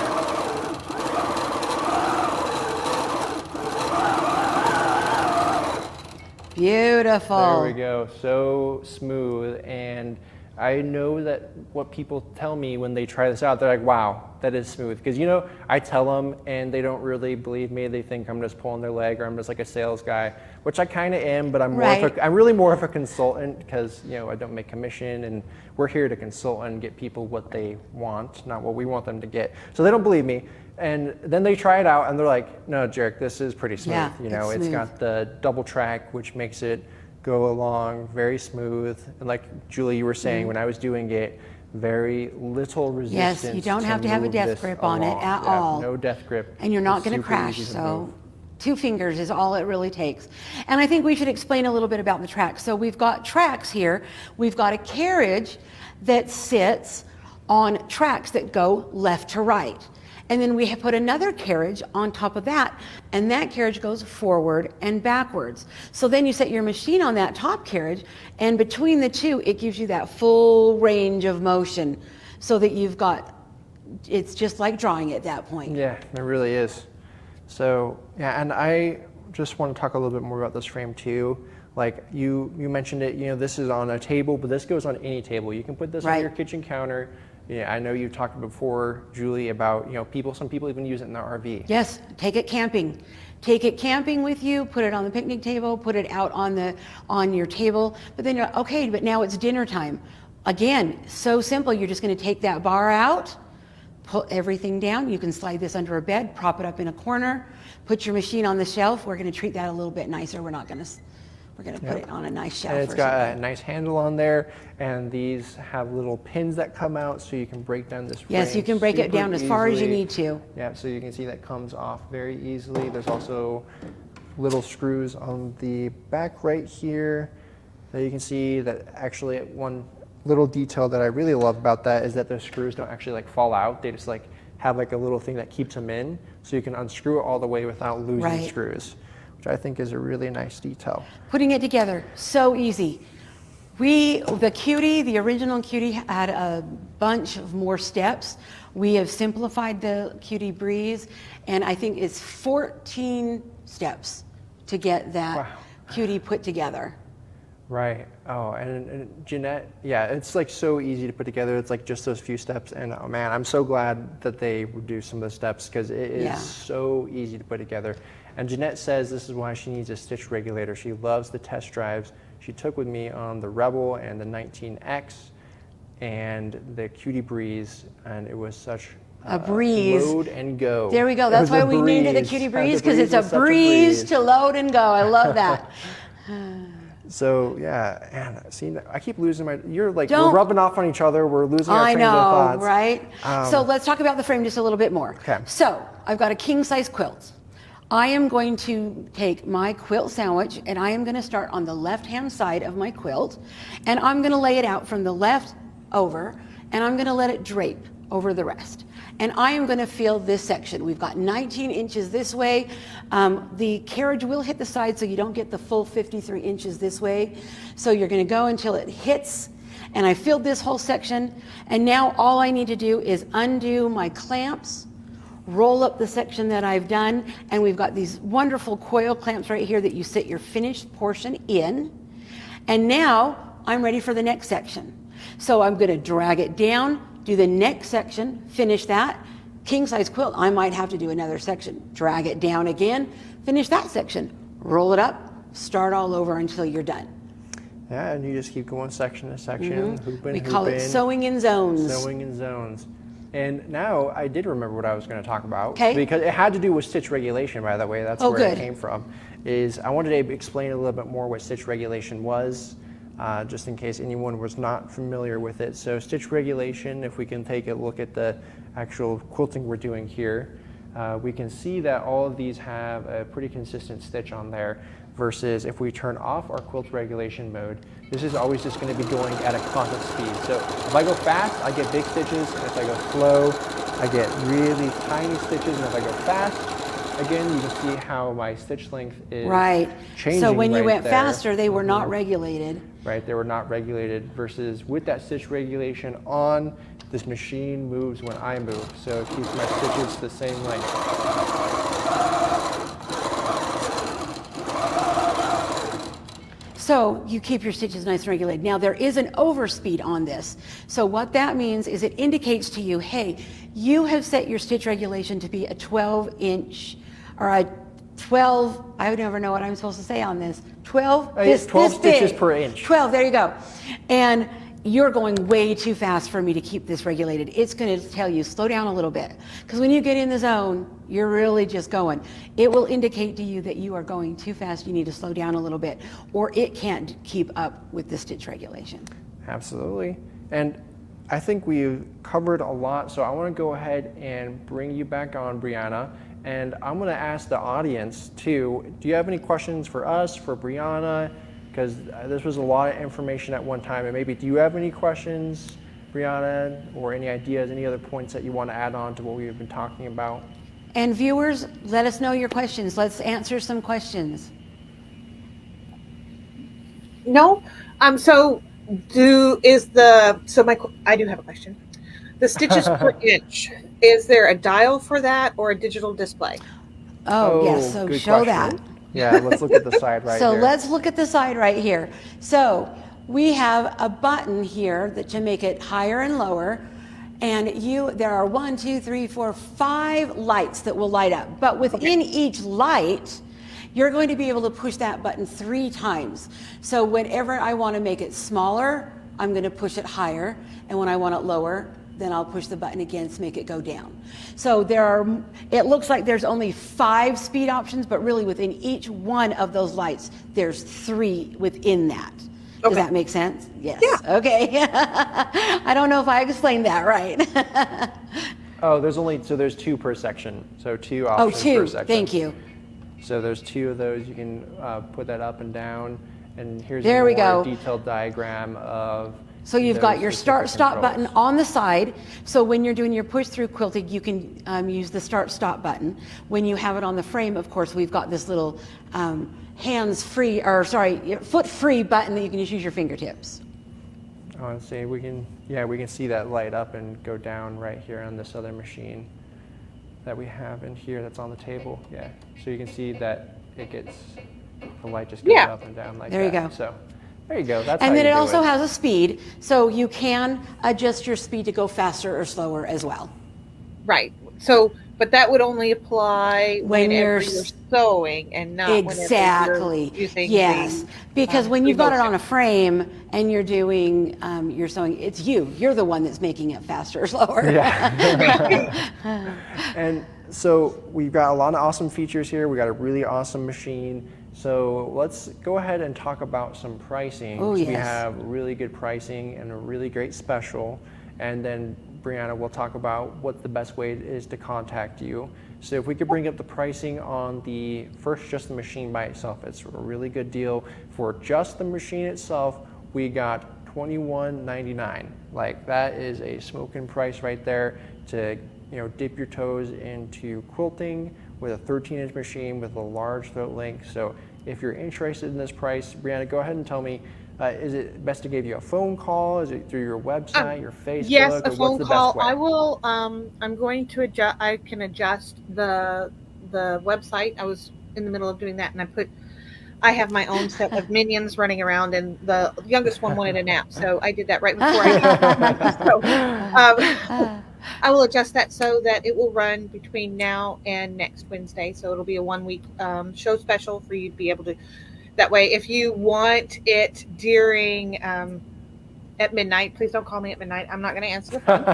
Beautiful. There we go. So smooth. And I know that what people tell me when they try this out, they're like, wow, that is smooth. Because, you know, I tell them and they don't really believe me. They think I'm just pulling their leg or I'm just like a sales guy, which I kind of am, but I'm I'm really more of a consultant because, you know, I don't make commission and we're here to consult and get people what they want, not what we want them to get. So they don't believe me. And then they try it out and they're like, no, Jarek, this is pretty smooth. Yeah, you know, it's it's smooth. got the double track, which makes it go along very smooth. And like Julie, you were saying, when I was doing it, very little resistance. Yes, you don't have to have a move death this grip on it along. at Yeah, all. no death grip. And you're not It's going to super crash. easy to So move. 2 fingers is all it really takes. And I think we should explain a little bit about the tracks. So we've got tracks here. We've got a carriage that sits on tracks that go left to right. And then we have put another carriage on top of that, and that carriage goes forward and backwards. So then you set your machine on that top carriage, and between the two, it gives you that full range of motion so that you've got, it's just like drawing at that point. Yeah, it really is. So yeah, and I just want to talk a little bit more about this frame too. Like you mentioned it, this is on a table, but this goes on any table. You can put this on Right. your kitchen counter. Yeah, I know you talked before, Julie, about some people even use it in their RV. Yes, take it camping. Take it camping with you, put it on the picnic table, put it out on your table. But then you're okay, but now it's dinner time. Again, so simple. You're just going to take that bar out, put everything down. You can slide this under a bed, prop it up in a corner, put your machine on the shelf. We're going to treat that a little bit nicer. We're going to put it on a nice shelf. And it's or got something. a nice handle on there, and these have little pins that come out so you can break down this frame. Yes, you can break it super down as far as you easily. need to. Yeah, so you can see that comes off very easily. There's also little screws on the back right here that you can see that actually one little detail that I really love about that is that the screws don't actually like fall out. They just like have like a little thing that keeps them in, so you can unscrew it all the way without losing Right. screws, which I think is a really nice detail. Putting it together, so easy. The original Cutie had a bunch of more steps. We have simplified the Cutie Breeze, and I think it's 14 steps to get that Wow. Cutie put together. Right. Oh, and Jeanette, yeah, it's like so easy to put together. It's like just those few steps. And oh man, I'm so glad that they reduced some of the steps because it is Yeah. so easy to put together. And Jeanette says this is why she needs a stitch regulator. She loves the test drives she took with me on the Rebel and the 19X and the Cutie Breeze, and it was such A breeze. load and go. There we go. It That's was why a we named it the breeze. Cutie The Breeze, because it's a was such breeze to load and go. I love that. So yeah, and see, I keep losing my. You're like Don't- we're rubbing off on each other. We're losing our I trains of know, thoughts. right? So let's talk about the frame just a little bit more. Okay. So I've got a king size quilt. I am going to take my quilt sandwich and I am going to start on the left hand side of my quilt, and I'm going to lay it out from the left over, and I'm going to let it drape over the rest. And I am going to feel this section. We've got 19 inches this way. The carriage will hit the side, so you don't get the full 53 inches this way. So you're going to go until it hits. And I filled this whole section. And now all I need to do is undo my clamps, roll up the section that I've done. And we've got these wonderful coil clamps right here that you sit your finished portion in. And now I'm ready for the next section. So I'm going to drag it down, do the next section, finish that. King size quilt, I might have to do another section. Drag it down again, finish that section, roll it up, start all over until you're done. Yeah, and you just keep going section to section, hooping, We call it hooping, sewing in zones. sewing in zones. And now I did remember what I was going to talk about. 'Kay. Because it had to do with stitch regulation, by the way. That's Oh, where good. it came from. Is I wanted to explain a little bit more what stitch regulation was, just in case anyone was not familiar with it. So stitch regulation, if we can take a look at the actual quilting we're doing here, we can see that all of these have a pretty consistent stitch on there, versus if we turn off our quilt regulation mode, this is always just going to be going at a constant speed. So if I go fast, I get big stitches, and if I go slow, I get really tiny stitches, and if I go fast, again, you can see how my stitch length is Right. changing. So when you right went there. faster, they were not regulated. Right, they were not regulated, versus with that stitch regulation on, this machine moves when I move, so it keeps my stitches the same length. So you keep your stitches nice and regulated. Now there is an overspeed on this. So what that means is it indicates to you, hey, you have set your stitch regulation to be a 12-inch or a 12, I would never know what I'm supposed to say on this. 12, It's 12 this stitches big. per inch. 12, there you go. And you're going way too fast for me to keep this regulated. It's going to tell you, slow down a little bit. Because when you get in the zone, you're really just going. It will indicate to you that you are going too fast, you need to slow down a little bit, or it can't keep up with the stitch regulation. Absolutely. And I think we've covered a lot, so I want to go ahead and bring you back on, Brianna. And I'm going to ask the audience too, do you have any questions for us, for Brianna? Because this was a lot of information at one time. And maybe, do you have any questions, Brianna, or any ideas, any other points that you want to add on to what we've been talking about? And viewers, let us know your questions. Let's answer some questions. No. I do have a question. The stitches per inch, is there a dial for that or a digital display? Oh yes, so good show question. that. Yeah, let's look at the side right So there. let's look at the side right here. So we have a button here that to make it higher and lower. And there are 1, 2, 3, 4, 5 lights that will light up. But within each light, you're going to be able to push that button 3 times. So whenever I want to make it smaller, I'm going to push it higher. And when I want it lower, then I'll push the button again to make it go down. So it looks like there's only 5 speed options, but really within each one of those lights, there's 3 within that. Does that make sense? Yes. Yeah. Okay. I don't know if I explained that right. Oh, there's 2 per section. So 2 options per 2. section. Thank you. So there's 2 of those. You can put that up and down. And here's There a we more go. detailed diagram of. So you've got those your specific start-stop button controls. on the side. So when you're doing your push-through quilting, you can use the start-stop button. When you have it on the frame, of course, we've got this little foot-free button that you can just use your fingertips. Oh, let's see. We can see that light up and go down right here on this other machine that we have in here that's on the table. Yeah. So you can see that the light just goes up and down like that. There you go. So there you go. That's And how then you it do also has a speed, so you can adjust your speed to go faster or slower as well. Right. But that would only apply When whenever you're you're sewing and not Exactly. whenever you're using Yes. Because when you've got it motion. on a frame and you're doing your sewing, it's you're the one that's making it faster or slower. Yeah. And so we've got a lot of awesome features here. We got a really awesome machine. So let's go ahead and talk about some pricing. Oh, We yes. have really good pricing and a really great special. And then Brianna will talk about what the best way is to contact you. So if we could bring up the pricing on just the machine by itself, it's a really good deal. For just the machine itself, we got $21.99. Like, that is a smoking price right there to dip your toes into quilting with a 13-inch machine with a large throat length. So if you're interested in this price, Brianna, go ahead and tell me, is it best to give you a phone call? Is it through your website, your Facebook? Yes, or a what's phone the call. best way? I will. I'm going to adjust. I can adjust the website. I was in the middle of doing that, and I have my own set of minions running around, and the youngest one wanted a nap, so I did that right before I will adjust that so that it will run between now and next Wednesday. So it'll be a 1-week show special for you to be able to. That way, if you want it during at midnight, please don't call me at midnight. I'm not going to answer the phone.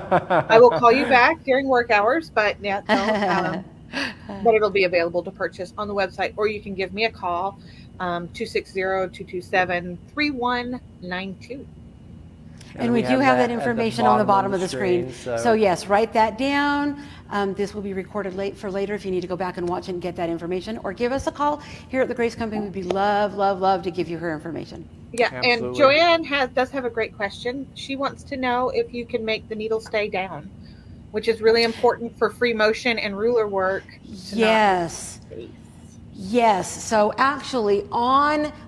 I will call you back during work hours, but yeah, but it'll be available to purchase on the website, or you can give me a call, 260-227-3192. And we do have that information on the bottom of the screen. So yes, write that down. This will be recorded for later if you need to go back and watch it and get that information, or give us a call here at the Grace Company. We'd be love to give you her information. Yeah, Absolutely. and Joanne does have a great question. She wants to know if you can make the needle stay down, which is really important for free motion and ruler work. Yes. Yes. So actually,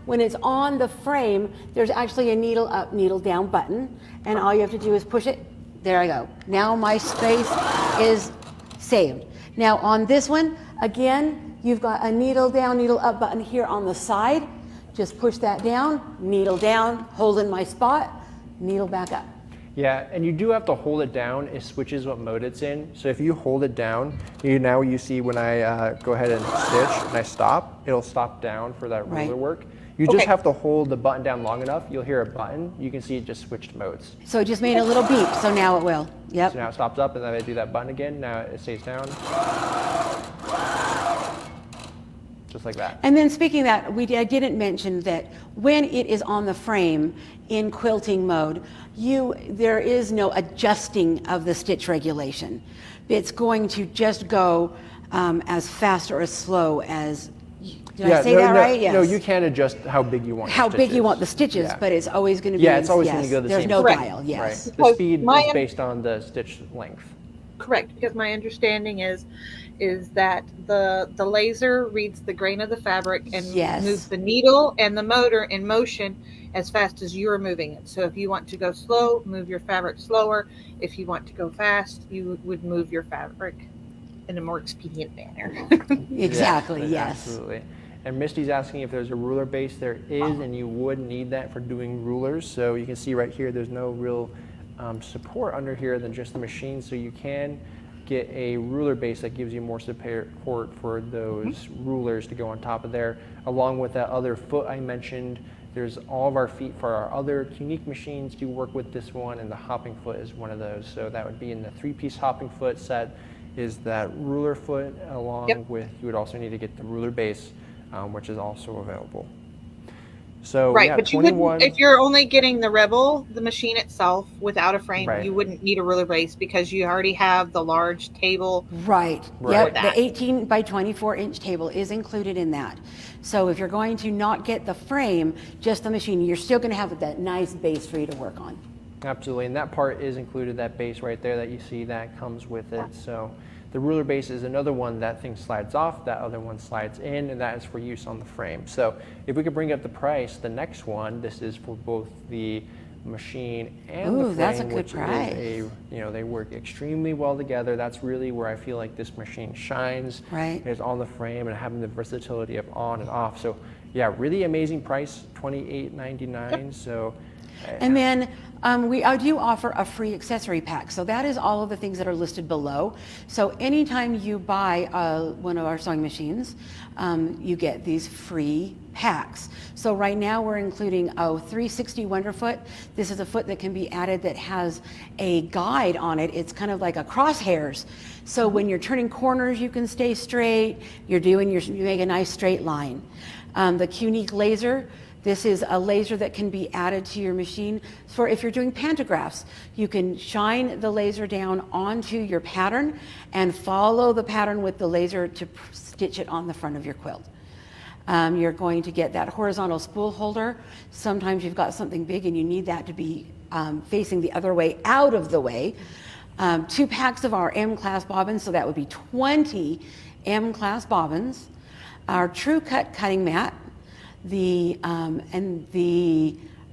when it's on the frame, there's actually a needle up, needle down button, and all you have to do is push it. There I go. Now my space is saved. Now on this one, again, you've got a needle down, needle up button here on the side. Just push that down, needle down, hold in my spot, needle back up. Yeah, and you do have to hold it down. It switches what mode it's in. So if you hold it down, you see when I go ahead and stitch and I stop, it'll stop down for that ruler Right. work. You just Okay. have to hold the button down long enough. You'll hear a button. You can see it just switched modes. So it just made a little beep, so now it will. Yep. So now it stops up, and then I do that button again. Now it stays down. Just like that. And then speaking of that, I didn't mention that when it is on the frame in quilting mode, there is no adjusting of the stitch regulation. It's going to just go as fast or as slow as. Did I say that right? Yes. No, you can adjust how big you want. How the big you stitches. want the stitches, Yeah. but it's always going to be. Yeah, it's always going to go the There's same. no Correct. dial. Yes. Right. The Because speed my is based on the stitch length. Correct, because my understanding is that the laser reads the grain of the fabric and Yes. moves the needle and the motor in motion as fast as you're moving it. So if you want to go slow, move your fabric slower. If you want to go fast, you would move your fabric in a more expedient manner. Exactly. Yeah, Yes. absolutely. And Misty's asking if there's a ruler base. There is, and you would need that for doing rulers. So you can see right here, there's no real support under here than just the machine. So you can get a ruler base that gives you more support for those rulers to go on top of there. Along with that other foot I mentioned, there's all of our feet for our other Qnique machines do work with this one, and the hopping foot is one of those. So that would be in the 3-piece hopping foot set is that ruler foot along with, you would also need to get the ruler base, which is also available. So Right, yeah, but you 21. wouldn't, if you're only getting the Rebel, the machine itself, without a frame, Right. you wouldn't need a ruler base because you already have the large table. Right. Right. Yep. The 18 by 24 inch table is included in that. So if you're going to not get the frame, just the machine, you're still going to have that nice base for you to work on. Absolutely, and that part is included, that base right there that you see, that comes with it. So the ruler base is another one, that thing slides off, that other one slides in, and that is for use on the frame. So if we could bring up the price, the next one, this is for both the machine and the Ooh, frame, that's a good which price. is they work extremely well together. That's really where I feel like this machine shines. Right. Is on the frame and having the versatility of on and off. So yeah, really amazing price, $28.99. So. And then I do offer a free accessory pack. So that is all of the things that are listed below. So anytime you buy one of our sewing machines, you get these free packs. So right now we're including a 360 Wonderfoot. This is a foot that can be added that has a guide on it. It's kind of like a crosshairs. So when you're turning corners, you can stay straight. You make a nice straight line. The Qnique laser. This is a laser that can be added to your machine for if you're doing pantographs. You can shine the laser down onto your pattern and follow the pattern with the laser to stitch it on the front of your quilt. You're going to get that horizontal spool holder. Sometimes you've got something big and you need that to be facing the other way, out of the way. 2 packs of our M-class bobbins, so that would be 20 M-class bobbins. Our True Cut cutting mat. The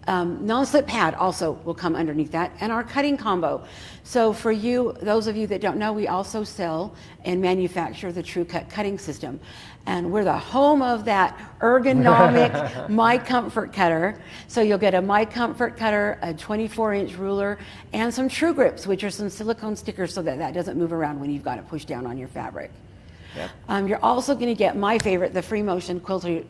non-slip pad also will come underneath that, and our cutting combo. So for those of you that don't know, we also sell and manufacture the True Cut cutting system, and we're the home of that ergonomic My Comfort cutter. So you'll get a My Comfort cutter, a 24-inch ruler, and some True Grips, which are some silicone stickers so that doesn't move around when you've got it pushed down on your fabric. Yep. You're also going to get my favorite, the Free Motion Quilter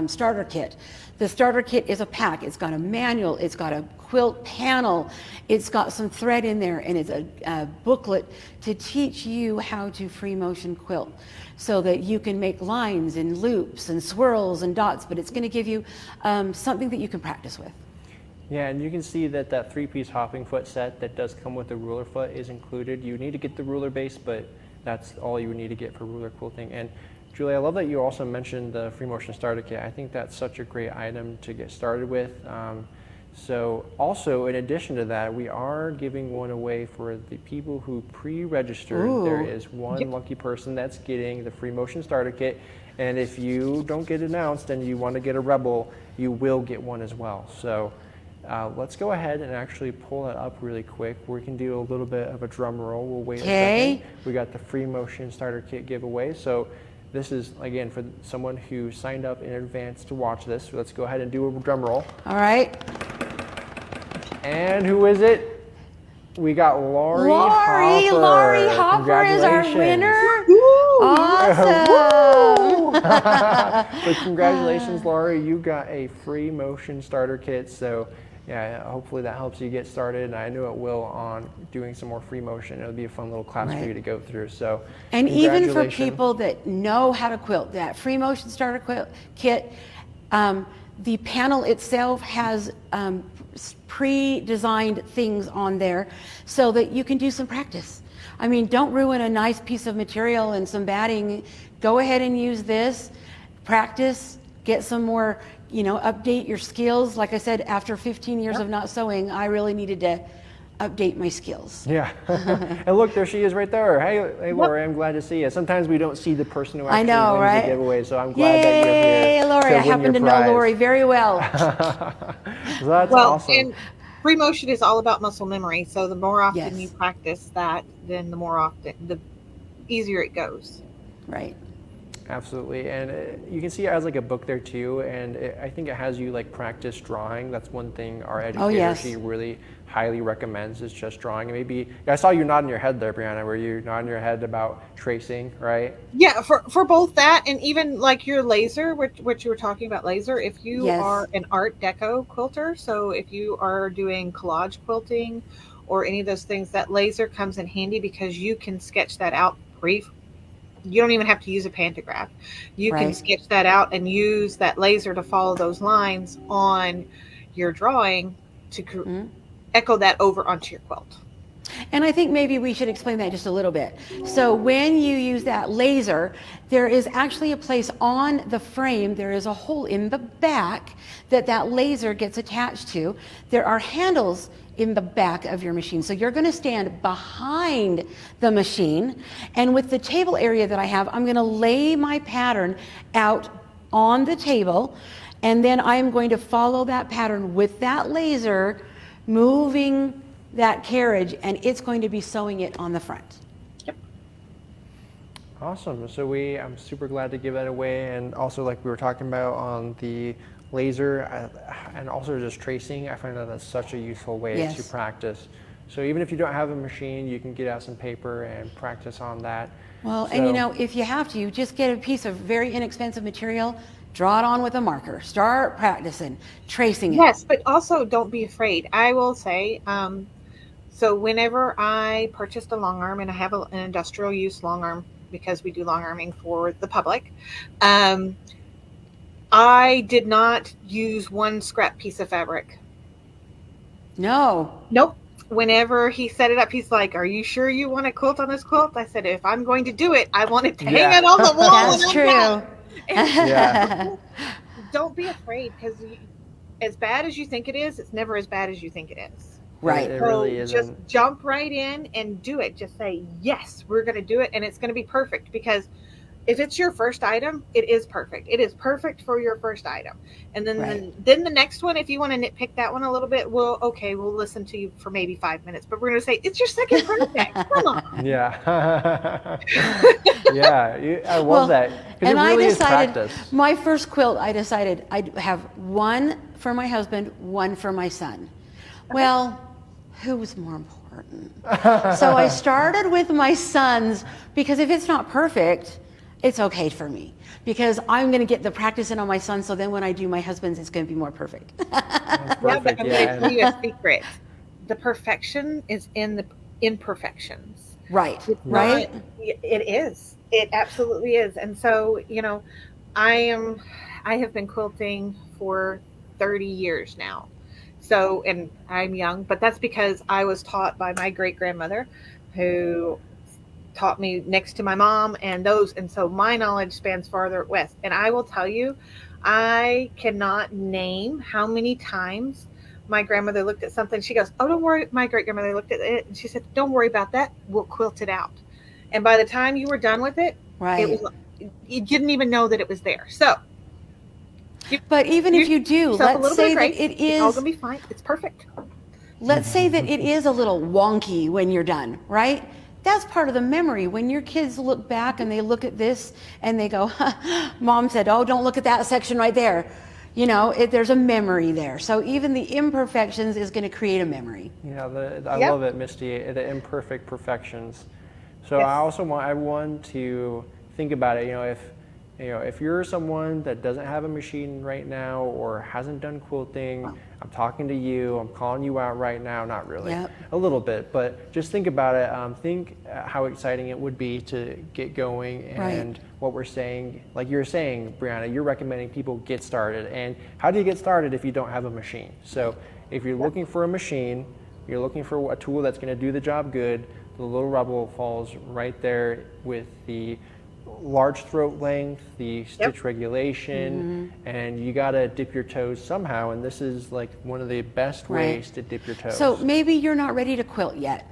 Starter Kit. The starter kit is a pack. It's got a manual, it's got a quilt panel, it's got some thread in there, and it's a booklet to teach you how to free motion quilt so that you can make lines and loops and swirls and dots, but it's going to give you something that you can practice with. Yeah, and you can see that 3-piece hopping foot set that does come with the ruler foot is included. You need to get the ruler base, but that's all you would need to get for ruler quilting. And Julie, I love that you also mentioned the Free Motion Starter Kit. I think that's such a great item to get started with. So also, in addition to that, we are giving one away for the people who pre-registered. Ooh. There is one lucky person that's getting the Free Motion Starter Kit. And if you don't get announced and you want to get a Rebel, you will get one as well. So let's go ahead and actually pull that up really quick. We can do a little bit of a drum roll. We'll wait a second. We got the Free Motion Starter Kit giveaway. So this is, again, for someone who signed up in advance to watch this. So let's go ahead and do a drum roll. All right. And who is it? We got Laurie Laurie Hopper. Hopper is our Congratulations. winner. Woo! Awesome. So congratulations, Laura. You got a free motion starter kit. So yeah, hopefully that helps you get started. And I know it will on doing some more free motion. It'll be a fun little class for you to go through. So And even for congratulations. people that know how to quilt, that free motion starter quilt kit, the panel itself has pre-designed things on there so that you can do some practice. I mean, don't ruin a nice piece of material and some batting. Go ahead and use this, practice, get some more, update your skills. Like I said, after 15 years of not sewing, I really needed to update my skills. Yeah. And look, there she is right there. Hey, Laura, I'm glad to see you. Sometimes we don't see the person who actually know, wins right? the giveaway, so I'm glad that you're here. Yay, Lori. I win happen your to know prize. Lori very well. So that's Well, awesome. and free motion is all about muscle memory. So the more often Yes. you practice that, then the easier it goes. Right. Absolutely, and you can see it has like a book there too, and I think it has you like practice drawing. That's one thing our educator, yes. she really highly recommends is just drawing. And maybe, I saw you nodding your head there, Brianna, where you nodding your head about tracing, right? Yeah, for both that and even like your laser, which you were talking about laser, if you Yes. are an Art Deco quilter, so if you are doing collage quilting or any of those things, that laser comes in handy because you can sketch that out brief. You don't even have to use a pantograph. You can Right. sketch that out and use that laser to follow those lines on your drawing to echo that over onto your quilt. And I think maybe we should explain that just a little bit. So when you use that laser, there is actually a place on the frame, there is a hole in the back that laser gets attached to. There are handles in the back of your machine. So you're gonna stand behind the machine, and with the table area that I have, I'm gonna lay my pattern out on the table, and then I'm going to follow that pattern with that laser, moving that carriage, and it's going to be sewing it on the front. Awesome. So I'm super glad to give that away, and also like we were talking about on the laser and also just tracing, I find that that's such a useful way Yes. to practice. So even if you don't have a machine, you can get out some paper and practice on that. Well, So- and if you have to, just get a piece of very inexpensive material, draw it on with a marker, start practicing, tracing it. Yes, but also don't be afraid. I will say, so whenever I purchased a long arm, and I have an industrial use long arm because we do long arming for the public, I did not use one scrap piece of fabric. No. Nope. Whenever he set it up, he's like, "Are you sure you want a quilt on this quilt?" I said, "If I'm going to do it, I want it to Yeah. hang it on the wall." That's when I'm true. done." Yeah. Don't be afraid, because as bad as you think it is, it's never as bad as you think it is. Right. It So really just isn't. jump right in and do it. Just say, yes, we're going to do it. And it's going to be perfect, because if it's your first item, it is perfect. It is perfect for your first item. And then, Right. then the next one, if you want to nitpick that one a little bit, we'll listen to you for maybe 5 minutes, but we're going to say, it's your second project. Come on. Yeah. Yeah. I love Well, that. 'Cause and it really I is decided, practice. my first quilt, I decided I'd have one for my husband, one for my son. Well, who was more important? So I started with my son's, because if it's not perfect, it's okay for me, because I'm going to get the practice in on my son, so then when I do my husband's, it's going to be more perfect. That's Yeah, but perfect. I'm Yeah. going to tell you a secret. The perfection is in the imperfections. Right, It's right? not- it is. It absolutely is. And so, I have been quilting for 30 years now. So, and I'm young, but that's because I was taught by my great grandmother, who taught me next to my mom, and so my knowledge spans farther west. And I will tell you, I cannot name how many times my grandmother looked at something. She goes, "Oh, don't worry." My great grandmother looked at it and she said, "Don't worry about that. We'll quilt it out." And by the time you were done with it, Right. it was, you didn't even know that it was there. So, But even if you do, yourself a let's little bit say of that grace. it It's all is, gonna be fine. It's perfect. let's say that it is a little wonky when you're done, right? That's part of the memory. When your kids look back and they look at this and they go, Mom said, "Oh, don't look at that section right there." There's a memory there. So even the imperfections is going to create a memory. Yeah, I Yep. love it, Misty, the imperfect perfections. So Yes. I also want everyone to think about it. If if you're someone that doesn't have a machine right now or hasn't done quilting, I'm talking to you. I'm calling you out right now. Not really, Yep. a little bit, but just think about it. Think how exciting it would be to get going, and what we're saying, like you're saying, Brianna, you're recommending people get started. And how do you get started if you don't have a machine? So if you're looking for a machine, you're looking for a tool that's going to do the job good, the Little Rebel falls right there with the large throat length, the stitch regulation, and you got to dip your toes somehow, and this is like one of the best ways to dip your toes. So maybe you're not ready to quilt yet,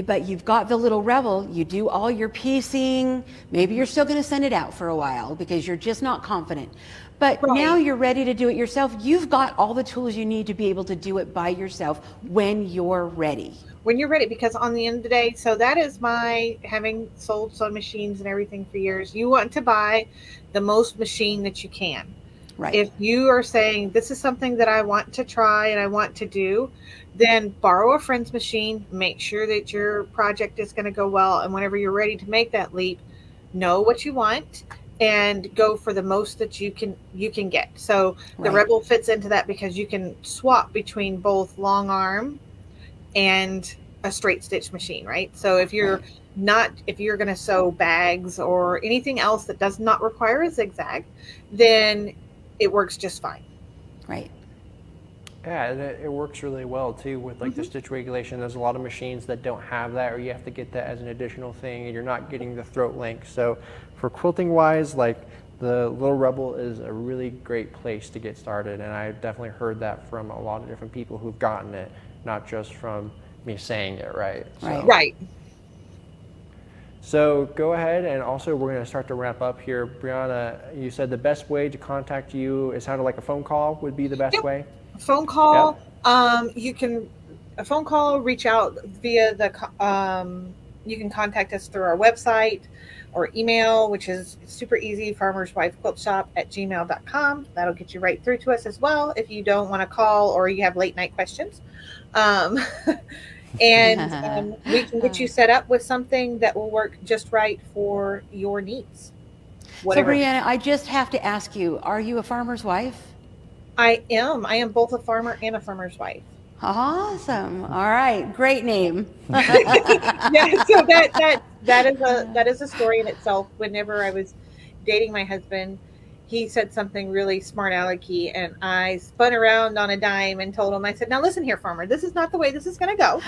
but you've got the Little Rebel, you do all your piecing, maybe you're still going to send it out for a while because you're just not confident. But now you're ready to do it yourself. You've got all the tools you need to be able to do it by yourself when you're ready. When you're ready, because on the end of the day, so that is my, having sold sewing machines and everything for years, you want to buy the most machine that you can. Right. If you are saying, this is something that I want to try and I want to do, then borrow a friend's machine, make sure that your project is going to go well. And whenever you're ready to make that leap, know what you want and go for the most that you can get. So the Rebel fits into that because you can swap between both long arm and a straight stitch machine, right? So if you're if you're going to sew bags or anything else that does not require a zigzag, then it works just fine. Right. Yeah, and it works really well too with like the stitch regulation. There's a lot of machines that don't have that, or you have to get that as an additional thing, and you're not getting the throat length. So for quilting wise, like the Little Rebel is a really great place to get started, and I've definitely heard that from a lot of different people who've gotten it, not just from me saying it, right? Right. So go ahead, and also we're going to start to wrap up here. Brianna, you said the best way to contact you, it sounded like a phone call would be the best way? Phone call. You can a phone call, reach out via the you can contact us through our website or email, which is super easy, farmerswifequiltshop@gmail.com. That'll get you right through to us as well if you don't want to call or you have late night questions. And we can get you set up with something that will work just right for your needs. Whatever. So Brianna, I just have to ask you, are you a farmer's wife? I am both a farmer and a farmer's wife. Awesome. All right. Great name. Yeah, so that is a story in itself. Whenever I was dating my husband, he said something really smart alecky, and I spun around on a dime and told him, I said, now listen here, farmer, this is not the way this is going to go.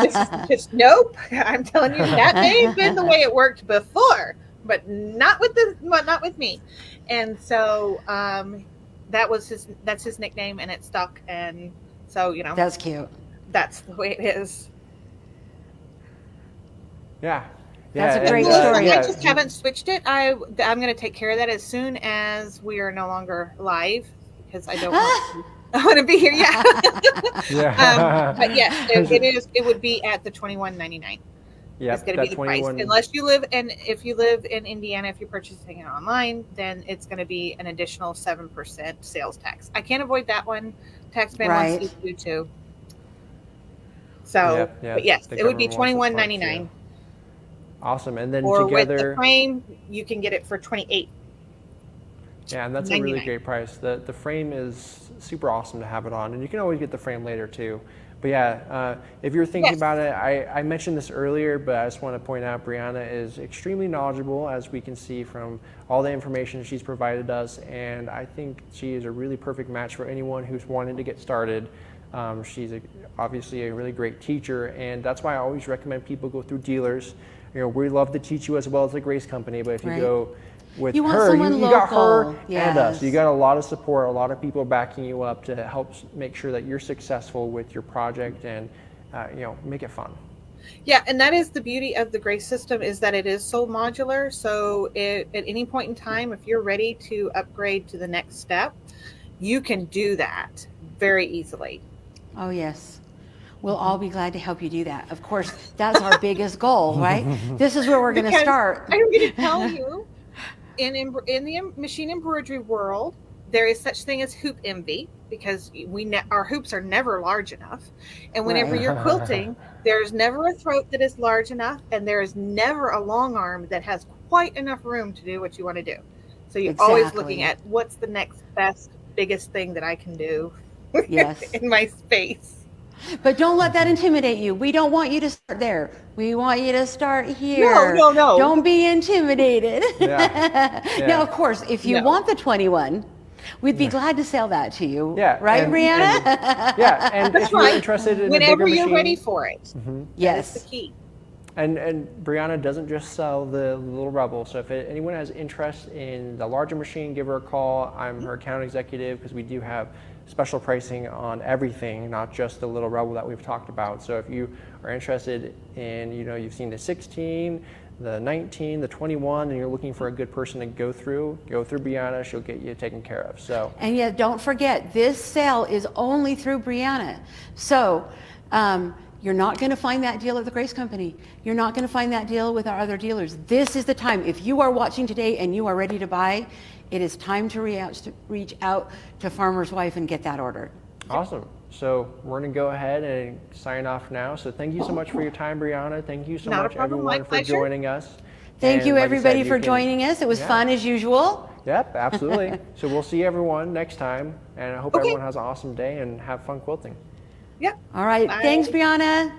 This is just, nope. I'm telling you, that may have been the way it worked before, but not with me. And so, that's his nickname, and it stuck. And so, that's cute. That's the way it is. Yeah. That's a great story. I just haven't switched it. I'm going to take care of that as soon as we are no longer live, because I don't want to be here. Yeah. But yes, it would be at the $21.99. Yeah, it's going to be the price. Unless you live if you live in Indiana, if you're purchasing it online, then it's going to be an additional 7% sales tax. I can't avoid that one. Taxman wants to do too. So, but yes, it would be $21.99. Awesome, and then or together with the frame, you can get it for $28. Yeah, and that's a really great price. The frame is super awesome to have it on, and you can always get the frame later too. But yeah, if you're thinking about it, I mentioned this earlier, but I just want to point out Brianna is extremely knowledgeable, as we can see from all the information she's provided us, and I think she is a really perfect match for anyone who's wanting to get started. She's obviously a really great teacher, and that's why I always recommend people go through dealers. We love to teach you as well as the Grace Company, but if you go with her, you got her and us. You got a lot of support, a lot of people backing you up to help make sure that you're successful with your project and make it fun. Yeah, and that is the beauty of the Grace system, is that it is so modular. So at any point in time, if you're ready to upgrade to the next step, you can do that very easily. Oh, yes. We'll all be glad to help you do that. Of course, that's our biggest goal, right? This is where we're going to start. I'm going to tell you, in the machine embroidery world, there is such thing as hoop envy, because our hoops are never large enough. And whenever you're quilting, there's never a throat that is large enough, and there is never a long arm that has quite enough room to do what you want to do. So you're always Exactly. looking at what's the next best, biggest thing that I can do Yes. in my space. But don't let that intimidate you. We don't want you to start there. We want you to start No, here. no, no. Don't be intimidated. Yeah. Now, Yeah. of course, if you No. want the 21, we'd be glad to sell that to you. Yeah, Right, and- Brianna? Yeah, and That's if you're right. interested in a Whenever bigger you're machine, ready for it. That's Yes. the key. and Brianna doesn't just sell the little Rebel. So if anyone has interest in the larger machine, give her a call. I'm her account executive because we do have special pricing on everything, not just the little Rebel that we've talked about. So if you are interested in, you've seen the 16, the 19, the 21, and you're looking for a good person to go through Brianna. She'll get you taken care of. So And yet, don't forget, this sale is only through Brianna. So you're not going to find that deal at the Grace Company. You're not going to find that deal with our other dealers. This is the time. If you are watching today and you are ready to buy, it is time to reach out to Farmer's Wife and get that order. awesome. So we're going to go ahead and sign off now. So thank you so much for your time, Brianna. Thank you so Not a much, problem. My everyone, for pleasure. joining us. Thank And you, like I everybody, said, you for can- joining us. It was Yeah. fun as usual. Yep, absolutely. So we'll see everyone next time. And I hope Okay. everyone has an awesome day and have fun quilting. Yep. All right. Bye. Thanks, Brianna.